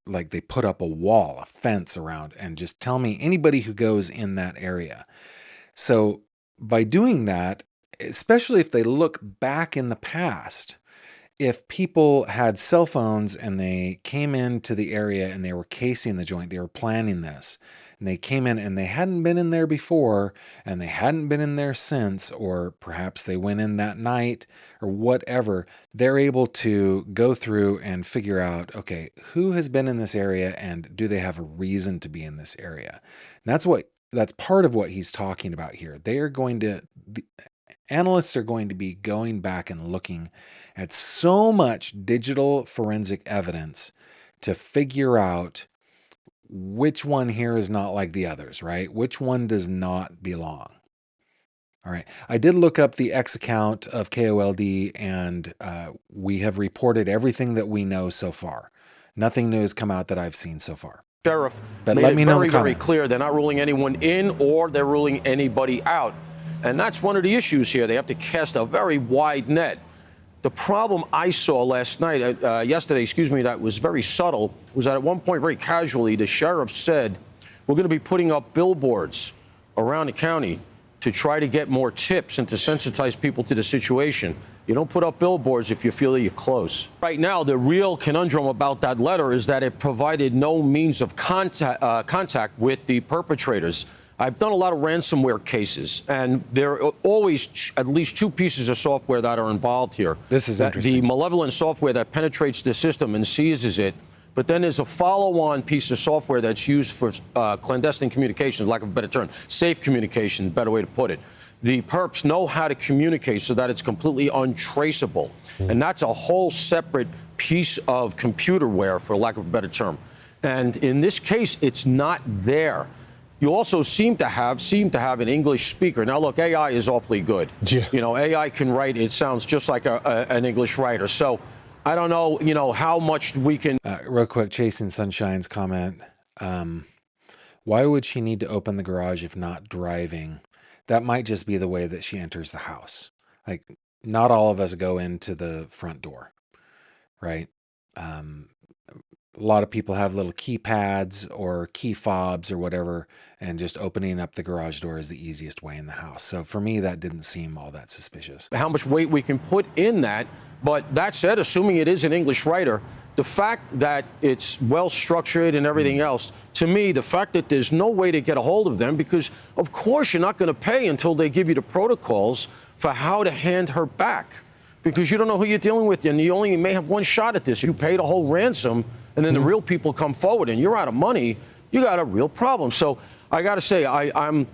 Speaker 1: like they put up a wall, a fence around, and just tell me anybody who goes in that area. So by doing that, especially if they look back in the past, if people had cell phones and they came into the area and they were casing the joint, they were planning this, and they came in and they hadn't been in there before and they hadn't been in there since, or perhaps they went in that night or whatever, they're able to go through and figure out, okay, who has been in this area and do they have a reason to be in this area? And that's part of what he's talking about here. Analysts are going to be going back and looking at so much digital forensic evidence to figure out which one here is not like the others, right? Which one does not belong. All right. I did look up the X account of KOLD, and we have reported everything that we know so far. Nothing new has come out that I've seen so far.
Speaker 13: Sheriff
Speaker 1: But
Speaker 13: made
Speaker 1: let
Speaker 13: it
Speaker 1: me know in
Speaker 13: very,
Speaker 1: the
Speaker 13: very
Speaker 1: comments.
Speaker 13: clear they're not ruling anyone in or they're ruling anybody out. And that's one of the issues here. They have to cast a very wide net. The problem I saw yesterday, that was very subtle, was that at one point, very casually, the sheriff said, we're going to be putting up billboards around the county to try to get more tips and to sensitize people to the situation. You don't put up billboards if you feel that you're close. Right now, the real conundrum about that letter is that it provided no means of contact with the perpetrators. I've done a lot of ransomware cases, and there are always at least two pieces of software that are involved here.
Speaker 1: This is interesting.
Speaker 13: The malevolent software that penetrates the system and seizes it, but then there's a follow-on piece of software that's used for clandestine communications, lack of a better term, safe communication, better way to put it. The perps know how to communicate so that it's completely untraceable, and that's a whole separate piece of computerware, for lack of a better term. And in this case, it's not there. You also seem to have an English speaker. Now, look, AI is awfully good.
Speaker 12: Yeah.
Speaker 13: AI can write. It sounds just like an English writer. So I don't know, how much we can.
Speaker 1: Real quick, Chasing Sunshine's comment. Why would she need to open the garage if not driving? That might just be the way that she enters the house. Like, not all of us go into the front door, right? A lot of people have little keypads or key fobs or whatever, and just opening up the garage door is the easiest way in the house. So for me, that didn't seem all that suspicious.
Speaker 13: How much weight we can put in that. But that said, assuming it is an English writer, the fact that it's well structured and everything else, to me, the fact that there's no way to get a hold of them, because of course you're not going to pay until they give you the protocols for how to hand her back, because you don't know who you're dealing with, and you only may have one shot at this. You paid a whole ransom, and then the real people come forward and you're out of money, you got a real problem. So I got to say, I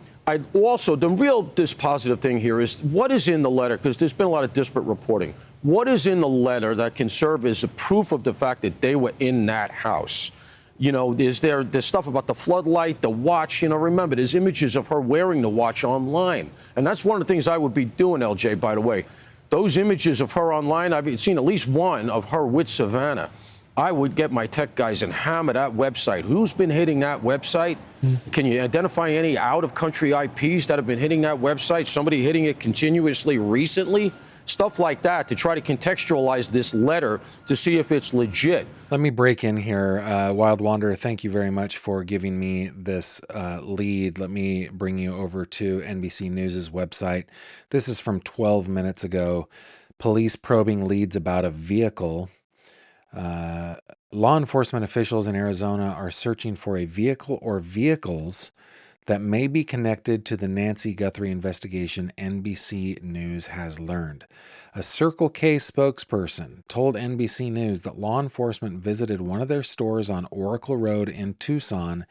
Speaker 13: also, the real dispositive thing here is what is in the letter, because there's been a lot of disparate reporting. What is in the letter that can serve as a proof of the fact that they were in that house? Is there's stuff about the floodlight, the watch? Remember, there's images of her wearing the watch online. And that's one of the things I would be doing, LJ, by the way. Those images of her online, I've seen at least one of her with Savannah. I would get my tech guys and hammer that website. Who's been hitting that website? Can you identify any out-of-country IPs that have been hitting that website? Somebody hitting it continuously recently? Stuff like that to try to contextualize this letter to see if it's legit.
Speaker 1: Let me break in here. Wild Wanderer, thank you very much for giving me this lead. Let me bring you over to NBC News' website. This is from 12 minutes ago. Police probing leads about a vehicle. Law enforcement officials in Arizona are searching for a vehicle or vehicles that may be connected to the Nancy Guthrie investigation, NBC News has learned. A Circle K spokesperson told NBC News that law enforcement visited one of their stores on Oracle Road in Tucson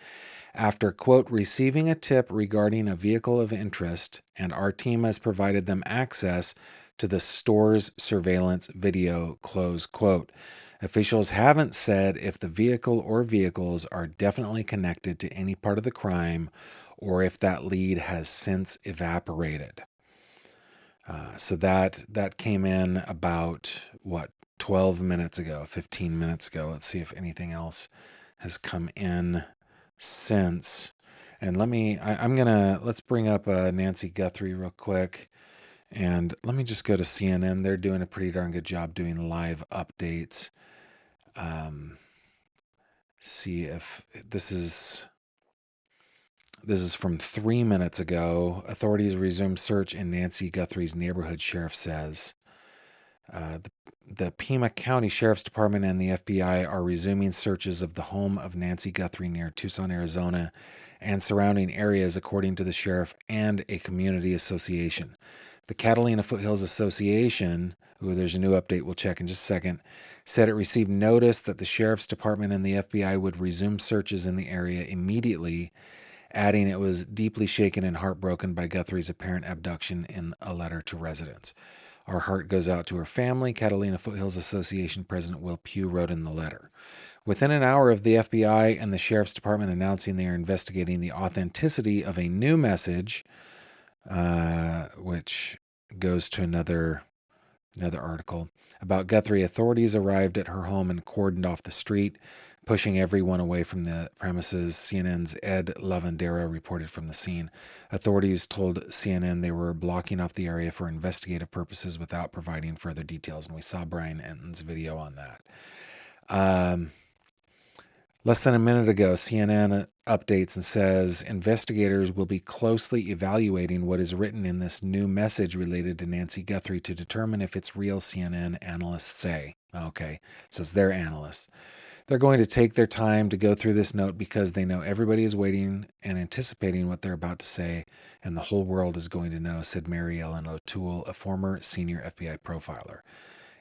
Speaker 1: after, quote, receiving a tip regarding a vehicle of interest, and our team has provided them access to the store's surveillance video, close quote. Officials haven't said if the vehicle or vehicles are definitely connected to any part of the crime or if that lead has since evaporated. So that came in about, 12 minutes ago, 15 minutes ago. Let's see if anything else has come in since. And let's bring up Nancy Guthrie real quick. And let me just go to CNN. They're doing a pretty darn good job doing live updates. See if this is from 3 minutes ago. Authorities resumed search in Nancy Guthrie's neighborhood, sheriff says. The Pima County Sheriff's Department and the FBI are resuming searches of the home of Nancy Guthrie near Tucson, Arizona, and surrounding areas, according to the sheriff and a community association. The Catalina Foothills Association, there's a new update we'll check in just a second, said it received notice that the Sheriff's Department and the FBI would resume searches in the area immediately, adding it was deeply shaken and heartbroken by Guthrie's apparent abduction in a letter to residents. Our heart goes out to her family, Catalina Foothills Association President Will Pugh wrote in the letter. Within an hour of the FBI and the Sheriff's Department announcing they are investigating the authenticity of a new message, which goes to another article about Guthrie, authorities arrived at her home and cordoned off the street, pushing everyone away from the premises. CNN's Ed Lavandera reported from the scene. Authorities told CNN they were blocking off the area for investigative purposes without providing further details, and we saw Brian Enton's video on that. Less than a minute ago, CNN updates and says investigators will be closely evaluating what is written in this new message related to Nancy Guthrie to determine if it's real, CNN analysts say. Okay, so it's their analysts. They're going to take their time to go through this note because they know everybody is waiting and anticipating what they're about to say, and the whole world is going to know, said Mary Ellen O'Toole, a former senior FBI profiler.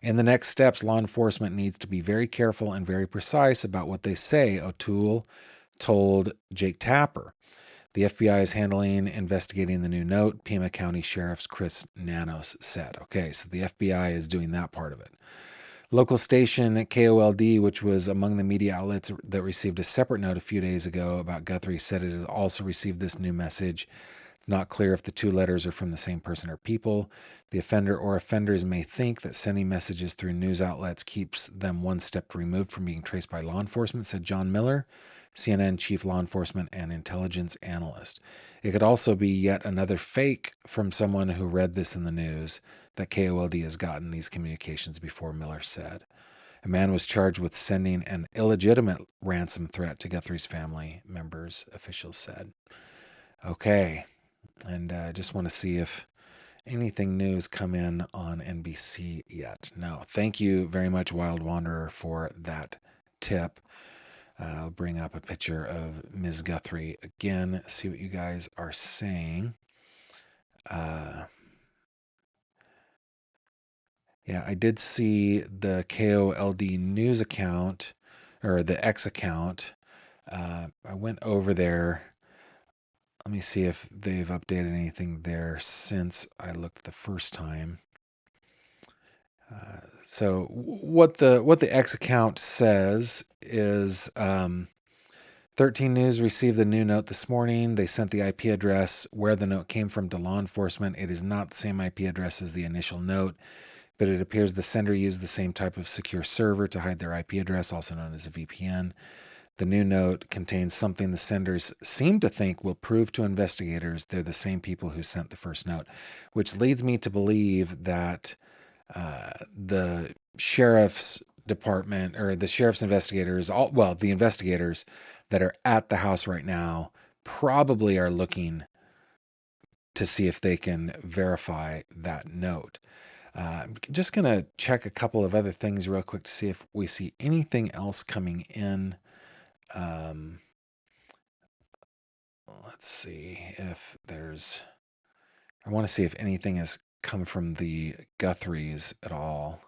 Speaker 1: In the next steps, law enforcement needs to be very careful and very precise about what they say, O'Toole told Jake Tapper. The FBI is investigating the new note, Pima County Sheriff Chris Nanos said. Okay, so the FBI is doing that part of it. Local station KOLD, which was among the media outlets that received a separate note a few days ago about Guthrie, said it has also received this new message. Not clear if the two letters are from the same person or people. The offender or offenders may think that sending messages through news outlets keeps them one step removed from being traced by law enforcement, said John Miller, CNN chief law enforcement and intelligence analyst. It could also be yet another fake from someone who read this in the news that KOLD has gotten these communications before, Miller said. A man was charged with sending an illegitimate ransom threat to Guthrie's family members, officials said. Okay. And I just want to see if anything new's come in on NBC yet. No. Thank you very much, Wild Wanderer, for that tip. I'll bring up a picture of Ms. Guthrie again, see what you guys are saying. Yeah, I did see the KOLD news account, or the X account. I went over there. Let me see if they've updated anything there since I looked the first time. So what the X account says is 13 News received the new note this morning. They sent the IP address where the note came from to law enforcement. It is not the same IP address as the initial note, but it appears the sender used the same type of secure server to hide their IP address, also known as a VPN. The new note contains something the senders seem to think will prove to investigators they're the same people who sent the first note, which leads me to believe that the sheriff's department or the sheriff's investigators, the investigators that are at the house right now probably are looking to see if they can verify that note. I'm just going to check a couple of other things real quick to see if we see anything else coming in. let's see if there's, I want to see if anything has come from the Guthries at all.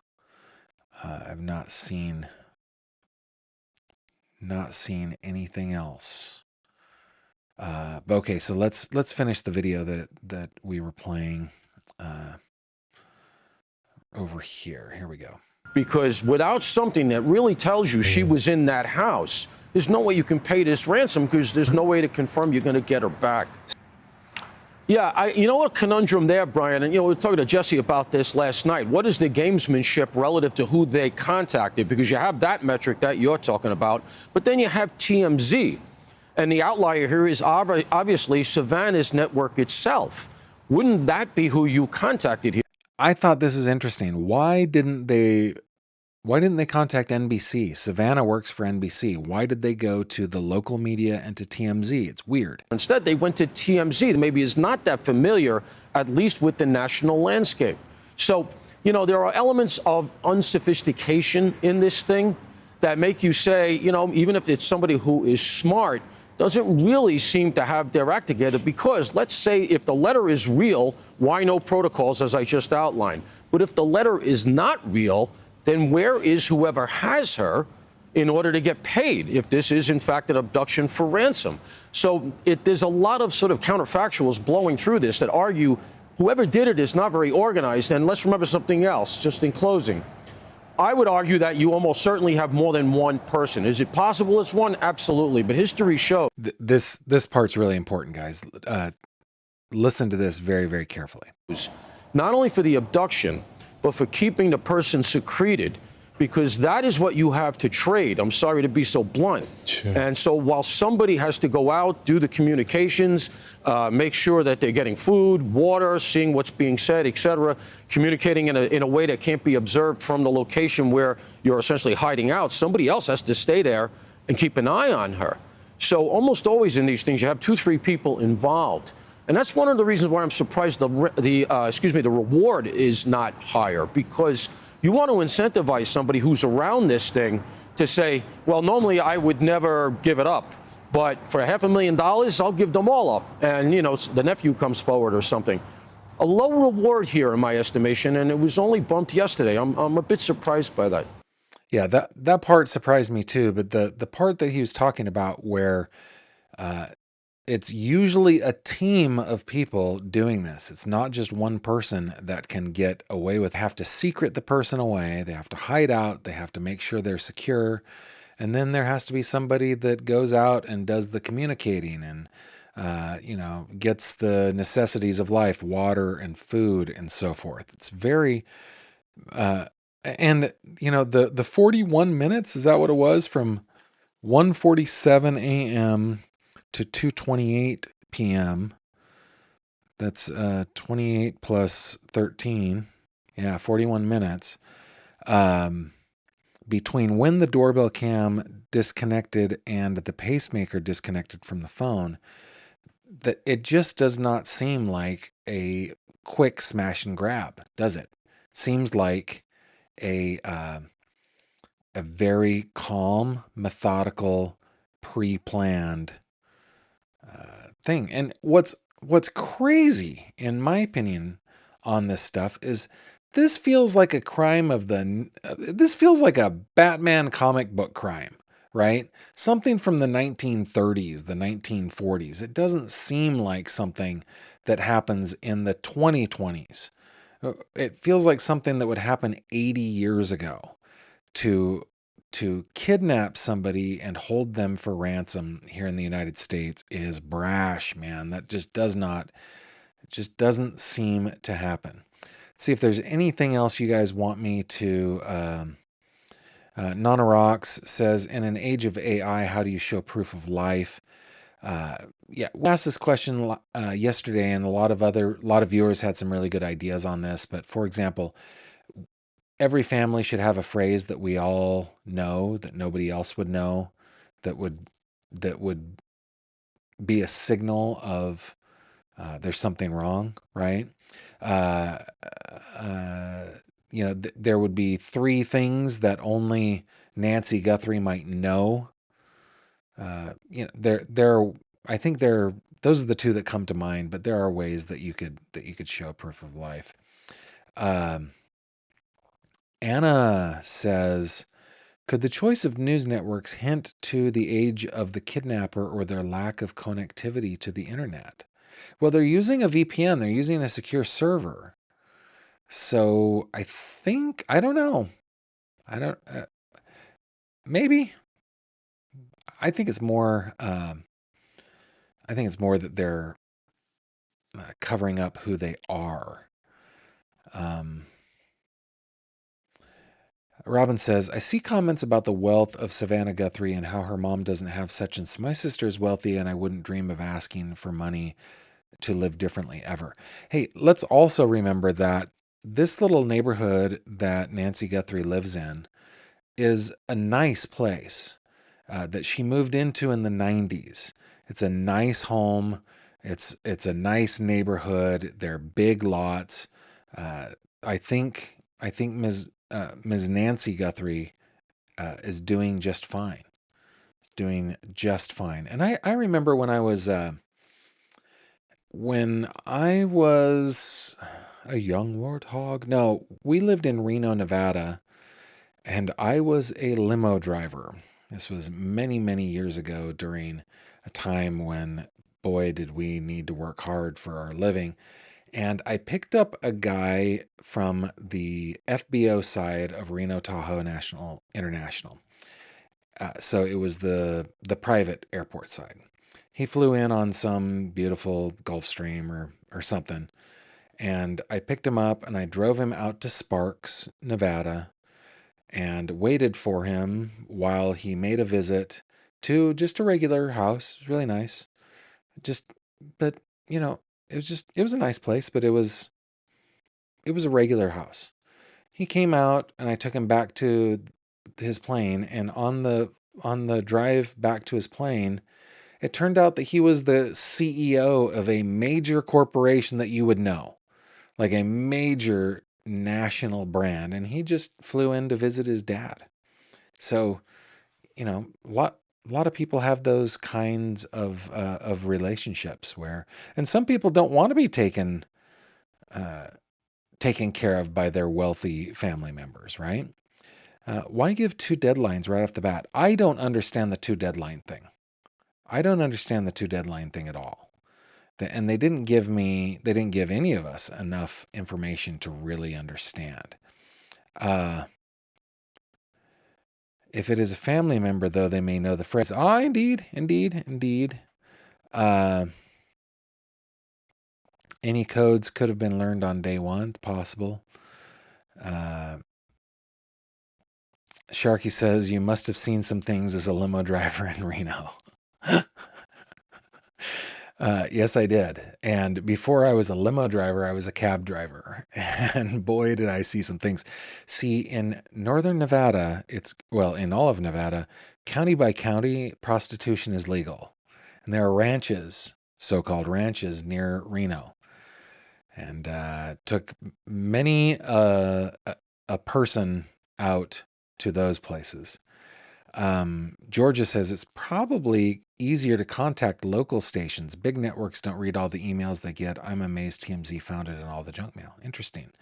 Speaker 1: I've not seen anything else. But okay, so let's finish the video that we were playing over here. Here we go.
Speaker 13: Because without something that really tells you she was in that house, there's no way you can pay this ransom, because there's no way to confirm you're going to get her back. Yeah, you know what conundrum there, Brian? And, we were talking to Jesse about this last night. What is the gamesmanship relative to who they contacted? Because you have that metric that you're talking about, but then you have TMZ. And the outlier here is obviously Savannah's network itself. Wouldn't that be who you contacted here?
Speaker 1: I thought this is interesting. Why didn't they contact NBC? Savannah works for NBC. Why did they go to the local media and to TMZ? It's weird.
Speaker 13: Instead, they went to TMZ, that maybe is not that familiar, at least with the national landscape. So, there are elements of unsophistication in this thing that make you say, even if it's somebody who is smart, doesn't really seem to have their act together, because let's say if the letter is real, why no protocols, as I just outlined? But if the letter is not real, then where is whoever has her in order to get paid if this is, in fact, an abduction for ransom? So there's a lot of sort of counterfactuals blowing through this that argue whoever did it is not very organized. And let's remember something else, just in closing. I would argue that you almost certainly have more than one person. Is it possible it's one? Absolutely. But history shows.
Speaker 1: This part's really important, guys. Listen to this very, very carefully.
Speaker 13: Not only for the abduction, but for keeping the person secreted, because that is what you have to trade. I'm sorry to be so blunt. Sure. And so while somebody has to go out, do the communications, make sure that they're getting food, water, seeing what's being said, etc., communicating in a way that can't be observed from the location where you're essentially hiding out, somebody else has to stay there and keep an eye on her. So almost always in these things, you have 2-3 people involved. And that's one of the reasons why I'm surprised the reward is not higher, because you want to incentivize somebody who's around this thing to say, well, normally I would never give it up, but for $500,000, I'll give them all up. And, the nephew comes forward or something. A low reward here, in my estimation, and it was only bumped yesterday. I'm a bit surprised by that.
Speaker 1: Yeah, that part surprised me too. But the part that he was talking about where it's usually a team of people doing this. It's not just one person that can get away with. They have to secret the person away. They have to hide out. They have to make sure they're secure. And then there has to be somebody that goes out and does the communicating and, gets the necessities of life, water and food and so forth. It's very, the 41 minutes, is that what it was? From 1:47 a.m. to 2:28 p.m. That's 28 plus 13. Yeah, 41 minutes. Between when the doorbell cam disconnected and the pacemaker disconnected from the phone, that it just does not seem like a quick smash and grab, does it? Seems like a very calm, methodical, pre-planned thing. And what's crazy, in my opinion, on this stuff is this feels like a crime of this feels like a Batman comic book crime, right? Something from the 1930s, the 1940s. It doesn't seem like something that happens in the 2020s. It feels like something that would happen 80 years ago to kidnap somebody and hold them for ransom here in the United States is brash, man. That just doesn't seem to happen. Let's see if there's anything else you guys want me to. Nana Rocks says, in an age of AI, how do you show proof of life? Yeah, we asked this question yesterday, and a lot of viewers had some really good ideas on this. But for example, every family should have a phrase that we all know that nobody else would know, that would be a signal of there's something wrong, right? There would be 3 things that only Nancy Guthrie might know. I think there those are the two that come to mind, but there are ways that you could show proof of life. Anna says, could the choice of news networks hint to the age of the kidnapper or their lack of connectivity to the internet? Well, they're using a VPN. They're using a secure server. So I don't know. Maybe. I think it's more that they're covering up who they are. Robin says, I see comments about the wealth of Savannah Guthrie and how her mom doesn't have such and such. My sister is wealthy and I wouldn't dream of asking for money to live differently ever. Hey, let's also remember that this little neighborhood that Nancy Guthrie lives in is a nice place that she moved into in the 90s. It's a nice home. It's a nice neighborhood. They're big lots. I think Ms. Nancy Guthrie is doing just fine. Doing just fine. And I remember when I was a young warthog. No, we lived in Reno, Nevada, and I was a limo driver. This was many, many years ago during a time when, boy, did we need to work hard for our living. And I picked up a guy from the FBO side of Reno Tahoe International. So it was the private airport side. He flew in on some beautiful Gulfstream or something. And I picked him up and I drove him out to Sparks, Nevada, and waited for him while he made a visit to just a regular house. It was really nice. But it was a nice place, but it was a regular house. He came out and I took him back to his plane, and on the drive back to his plane, it turned out that he was the CEO of a major corporation that you would know, like a major national brand, and he just flew in to visit his dad. So, a lot of people have those kinds of relationships and some people don't want to be taken care of by their wealthy family members, right? Why give 2 deadlines right off the bat? I don't understand the 2 deadline thing. I don't understand the 2 deadline thing at all. And they didn't give any of us enough information to really understand. If it is a family member, though, they may know the phrase. Ah, indeed. Any codes could have been learned on day 1, possible. Sharky says, you must have seen some things as a limo driver in Reno. Yes, I did. And before I was a limo driver, I was a cab driver. And boy, did I see some things. See, in northern Nevada, in all of Nevada, county by county, prostitution is legal. And there are ranches, so-called ranches, near Reno. And took many a person out to those places. Georgia says it's probably easier to contact local stations. Big networks don't read all the emails they get. I'm amazed TMZ found it in all the junk mail. Interesting.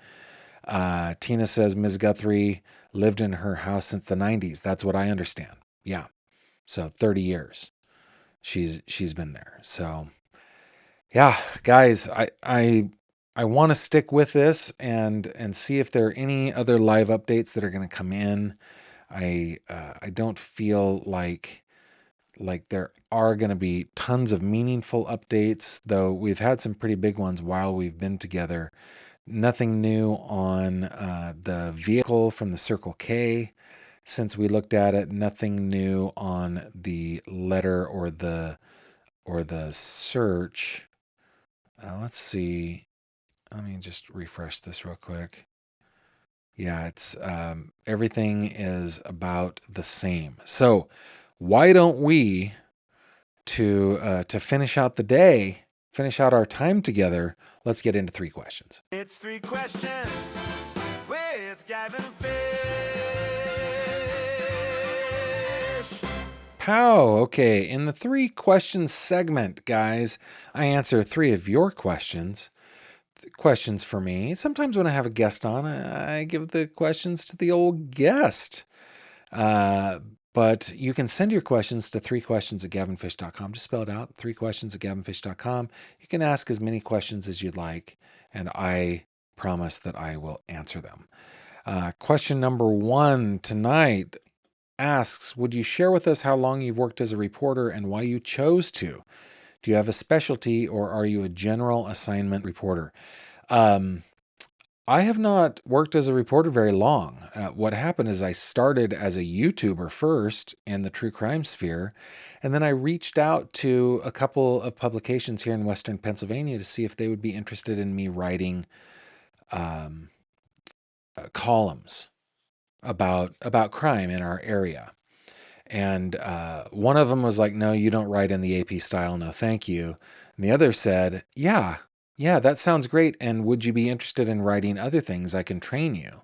Speaker 1: Tina says Ms. Guthrie lived in her house since the 90s. That's what I understand. Yeah. So 30 years she's been there. So yeah, guys, I want to stick with this and see if there are any other live updates that are going to come in. I don't feel like there are going to be tons of meaningful updates, though we've had some pretty big ones while we've been together. Nothing new on the vehicle from the Circle K since we looked at it. Nothing new on the letter or the search. Let's see. Let me just refresh this real quick. Yeah, it's everything is about the same. So why don't we, to finish out the day, finish out our time together, let's get into 3 questions.
Speaker 15: It's 3 questions with Gavin Fish.
Speaker 1: Pow. Okay, in the 3 questions segment, guys, I answer 3 of your questions. Questions for me. Sometimes when I have a guest on, I give the questions to the old guest. But you can send your questions to 3questions@gavinfish.com. Just spell it out, 3questions@gavinfish.com. You can ask as many questions as you'd like, and I promise that I will answer them. Question number 1 tonight asks, would you share with us how long you've worked as a reporter and why you chose to? Do you have a specialty or are you a general assignment reporter? I have not worked as a reporter very long. What happened is I started as a YouTuber first in the true crime sphere, and then I reached out to a couple of publications here in Western Pennsylvania to see if they would be interested in me writing columns about crime in our area. And one of them was like, no, you don't write in the AP style. No, thank you. And the other said, yeah, that sounds great. And would you be interested in writing other things? I can train you.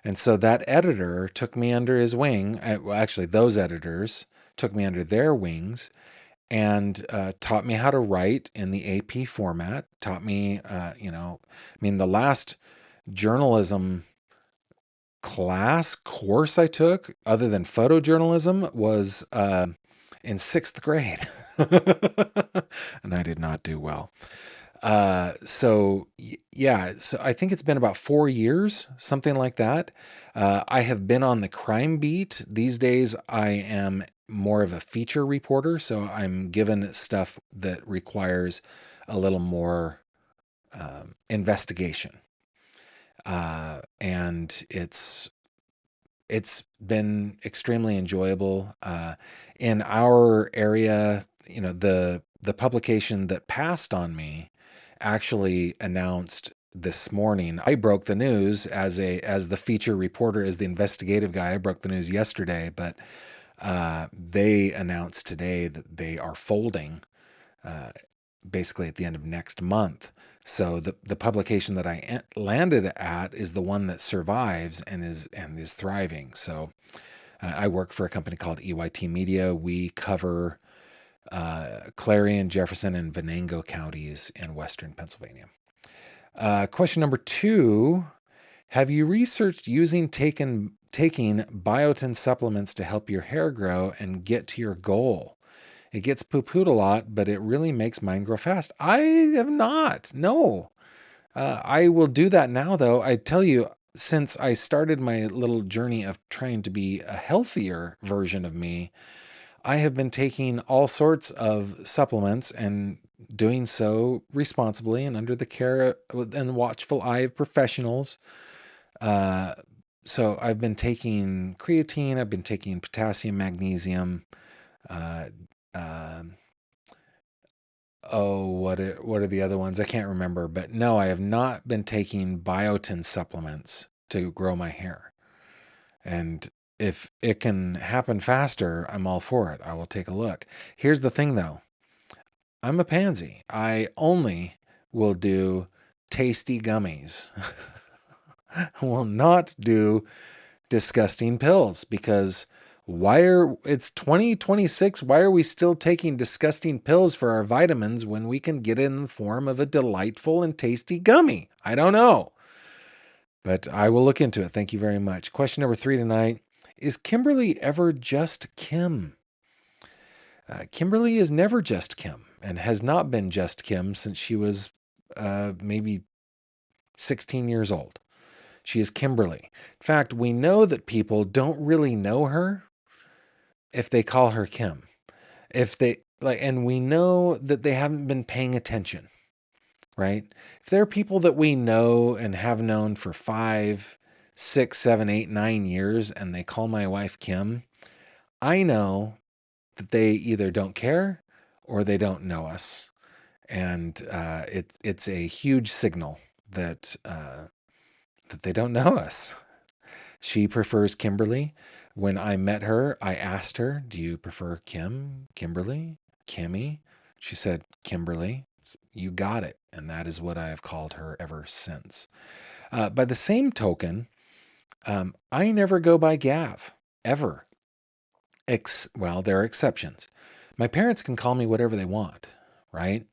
Speaker 1: And so that editor took me under his wing. Well, actually, those editors took me under their wings and taught me how to write in the AP format, taught me, the last journalism course I took, other than photojournalism, was in 6th grade. And I did not do well. So I think it's been about 4 years, something like that. I have been on the crime beat. These days I am more of a feature reporter, so I'm given stuff that requires a little more investigation. And it's been extremely enjoyable. In our area, the publication that passed on me actually announced this morning. I broke the news as the feature reporter, as the investigative guy. I broke the news yesterday, but they announced today that they are folding basically at the end of next month. So the publication that I landed at is the one that survives and is thriving. So I work for a company called EYT Media. We cover Clarion, Jefferson, and Venango counties in Western Pennsylvania. Question number 2, have you researched using taking biotin supplements to help your hair grow and get to your goal? It gets poo-pooed a lot, but it really makes mine grow fast. I have not. No. I will do that now, though. I tell you, since I started my little journey of trying to be a healthier version of me, I have been taking all sorts of supplements and doing so responsibly and under the care and watchful eye of professionals. So I've been taking creatine, I've been taking potassium, magnesium, what are the other ones? I can't remember, but no, I have not been taking biotin supplements to grow my hair. And if it can happen faster, I'm all for it. I will take a look. Here's the thing though. I'm a pansy. I only will do tasty gummies. I will not do disgusting pills because it's 2026. Why are we still taking disgusting pills for our vitamins when we can get it in the form of a delightful and tasty gummy? I don't know, but I will look into it. Thank you very much. Question number 3 tonight. Is Kimberly ever just Kim? Kimberly is never just Kim and has not been just Kim since she was maybe 16 years old. She is Kimberly. In fact, we know that people don't really know her if they call her Kim. And we know that they haven't been paying attention, right? If there are people that we know and have known for 5, 6, 7, 8, 9 years and they call my wife Kim, I know that they either don't care or they don't know us. And it's a huge signal that they don't know us. She prefers Kimberly. When I met her, I asked her, do you prefer Kim, Kimberly, Kimmy? She said, Kimberly. You got it. And that is what I have called her ever since. By the same token, I never go by Gav, ever. Well, there are exceptions. My parents can call me whatever they want, right?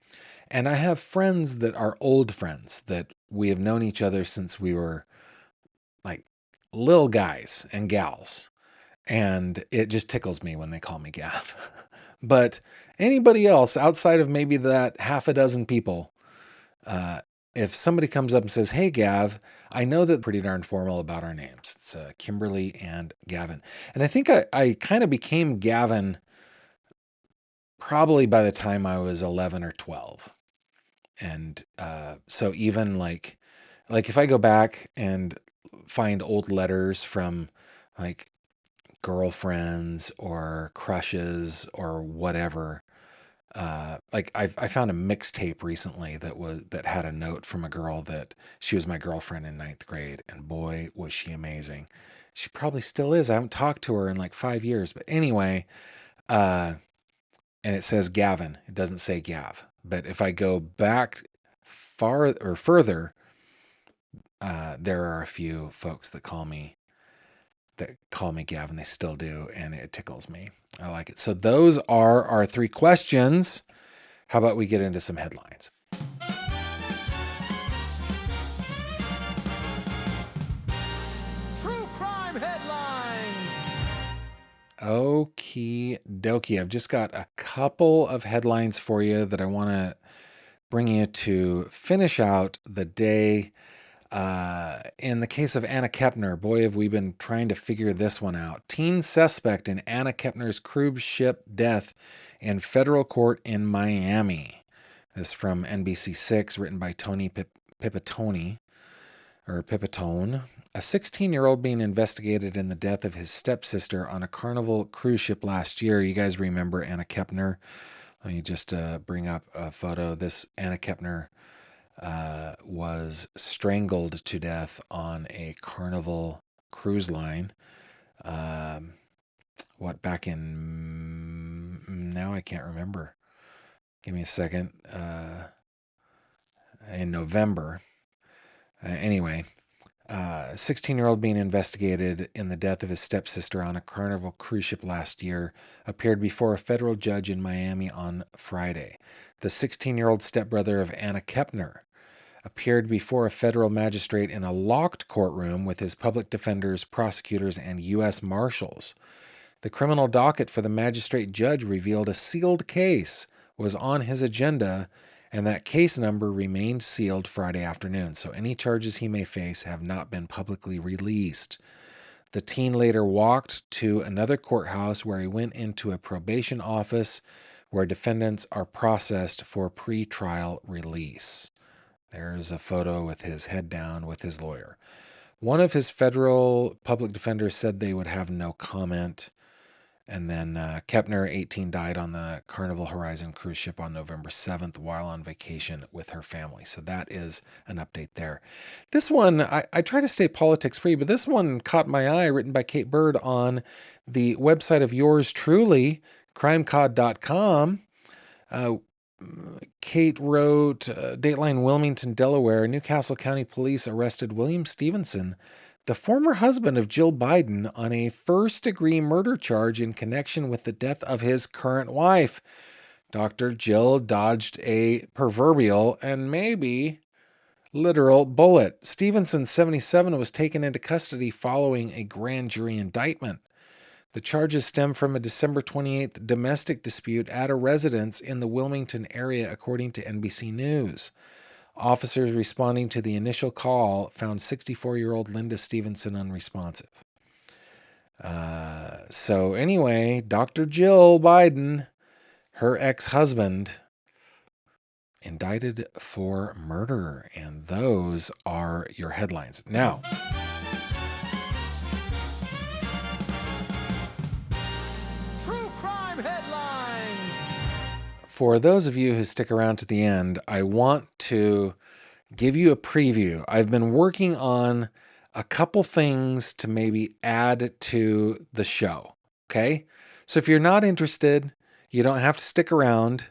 Speaker 1: And I have friends that are old friends that we have known each other since we were like little guys and gals. And it just tickles me when they call me Gav. But anybody else outside of maybe that half a dozen people, if somebody comes up and says, "Hey, Gav," I know that pretty darn formal about our names. It's Kimberly and Gavin. And I think I kind of became Gavin probably by the time I was 11 or 12. And so even like if I go back and find old letters from like girlfriends or crushes or whatever, like I found a mixtape recently that had a note from a girl that she was my girlfriend in 9th grade, and boy was she amazing. She probably still is. I haven't talked to her in like 5 years, but anyway, and it says Gavin. It doesn't say Gav. But if I go back far or further, there are a few folks that call me Gavin. They still do, and it tickles me. I like it. So those are our 3 questions. How about we get into some headlines?
Speaker 15: True crime headlines.
Speaker 1: Okie dokie. I've just got a couple of headlines for you that I want to bring you to finish out the day. In the case of Anna Kepner, boy, have we been trying to figure this one out. Teen suspect in Anna Kepner's cruise ship death in federal court in Miami. This from NBC6, written by Tony Pipitone. A 16-year-old being investigated in the death of his stepsister on a Carnival cruise ship last year. You guys remember Anna Kepner? Let me just bring up a photo. This Anna Kepner was strangled to death on a Carnival cruise line. Back in, now I can't remember. Give me a second. In November. Anyway, 16-year-old being investigated in the death of his stepsister on a Carnival cruise ship last year appeared before a federal judge in Miami on Friday. The 16-year-old stepbrother of Anna Kepner appeared before a federal magistrate in a locked courtroom with his public defenders, prosecutors, and U.S. Marshals. The criminal docket for the magistrate judge revealed a sealed case was on his agenda, and that case number remained sealed Friday afternoon, so any charges he may face have not been publicly released. The teen later walked to another courthouse where he went into a probation office where defendants are processed for pre-trial release. There's a photo with his head down with his lawyer. One of his federal public defenders said they would have no comment. And then Kepner, 18, died on the Carnival Horizon cruise ship on November 7th while on vacation with her family. So that is an update there. This one, I try to stay politics free, but this one caught my eye, written by Kate Bird on the website of yours truly, crimecod.com. Kate wrote, Dateline Wilmington, Delaware, Newcastle County Police arrested William Stevenson, the former husband of Jill Biden, on a first-degree murder charge in connection with the death of his current wife. Dr. Jill dodged a proverbial and maybe literal bullet. Stevenson, 77, was taken into custody following a grand jury indictment. The charges stem from a December 28th domestic dispute at a residence in the Wilmington area, according to NBC News. Officers responding to the initial call found 64-year-old Linda Stevenson unresponsive. So anyway, Dr. Jill Biden, her ex-husband, indicted for murder. And those are your headlines. Now,
Speaker 15: True crime headlines.
Speaker 1: for those of you who stick around to the end, I want to give you a preview. I've been working on a couple things to maybe add to the show. Okay? So if you're not interested, you don't have to stick around,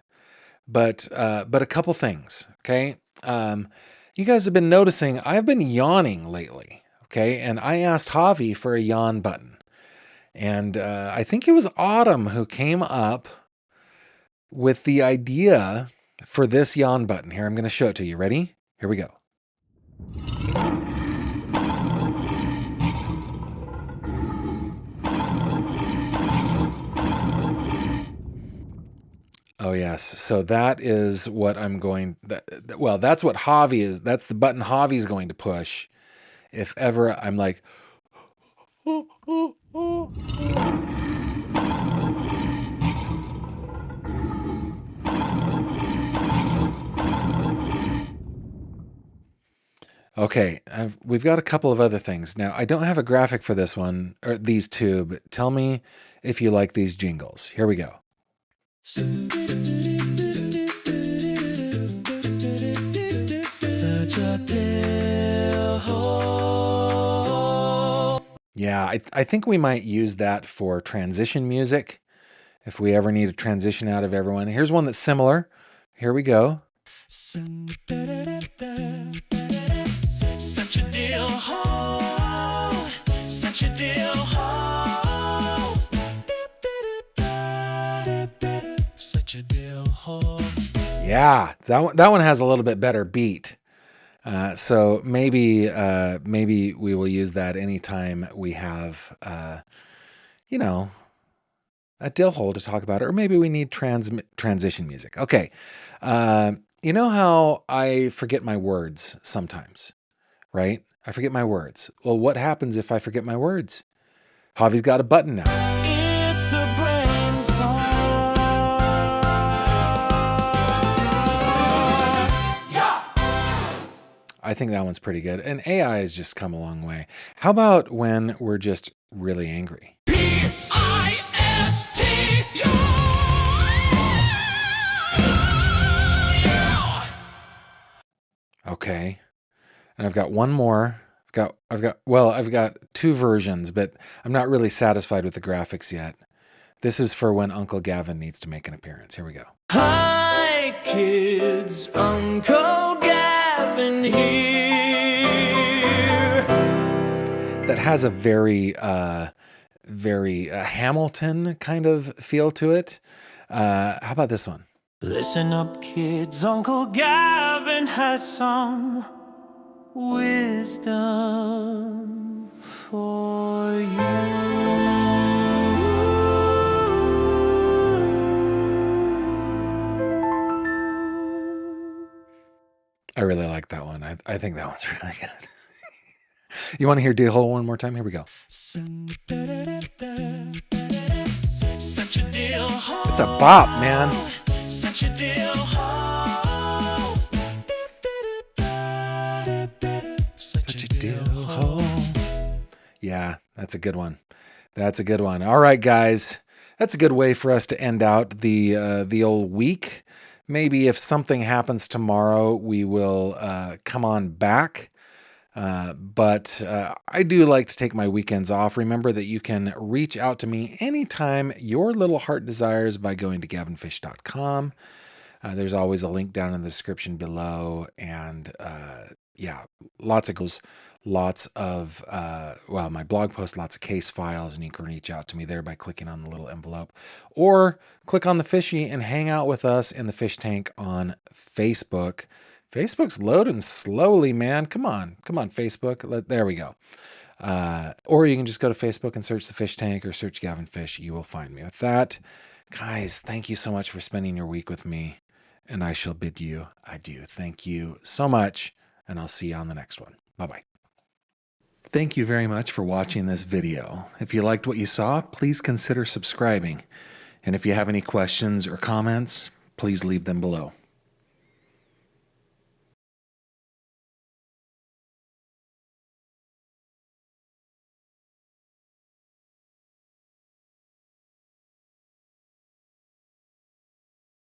Speaker 1: but a couple things. Okay? You guys have been noticing I've been yawning lately. Okay? And I asked Javi for a yawn button. And I think it was Autumn who came up with the idea for this yawn button. Here, I'm going to show it to you. Ready? Here we go. Oh, yes. So that is what I'm going... well, that's what Javi is. That's the button Javi's going to push. If ever I'm like... Okay, we've got a couple of other things. Now, I don't have a graphic for this one, or these two, but tell me if you like these jingles. Here we go. Such a deal hole. Yeah, I think we might use that for transition music if we ever need a transition out of everyone. Here's one that's similar. Here we go. Such a deal hole. Such a deal hole. Such a deal hole. Yeah, that one has a little bit better beat. So maybe we will use that anytime we have, you know, a dill hole to talk about it, or maybe we need transition music. Okay. You know how I forget my words sometimes, right? I forget my words. Well, what happens if I forget my words? Javi's got a button now. It's a brain fart. Yeah. I think that one's pretty good. And AI has just come a long way. How about when we're just really angry? P-I-S-T. Okay. And I've got one more. I've got two versions, but I'm not really satisfied with the graphics yet. This is for when Uncle Gavin needs to make an appearance. Here we go. Hi kids, Uncle Gavin here. That has a very Hamilton kind of feel to it. How about this one? Listen up, kids. Uncle Gavin has some wisdom for you. I really like that one. I think that one's really good. You want to hear Deal Hole one more time? Here we go. Such a deal hole. It's a bop, man. Such a deal hole. Such a deal hole. Yeah, that's a good one. That's a good one. All right, guys. That's a good way for us to end out the old week. Maybe if something happens tomorrow, we will come on back. But I do like to take my weekends off. Remember that you can reach out to me anytime your little heart desires by going to gavinfish.com. There's always a link down in the description below. And yeah, lots of goals, lots of, well, my blog post, lots of case files, and you can reach out to me there by clicking on the little envelope, or click on the fishy and hang out with us in the fish tank on Facebook. Facebook's loading slowly, man. Come on, Facebook. There we go. Or you can just go to Facebook and search the fish tank, or search Gavin Fish. You will find me. With that, guys, thank you so much for spending your week with me, and I shall bid you adieu. Thank you so much, and I'll see you on the next one. Bye-bye. Thank you very much for watching this video. If you liked what you saw, please consider subscribing. And if you have any questions or comments, please leave them below.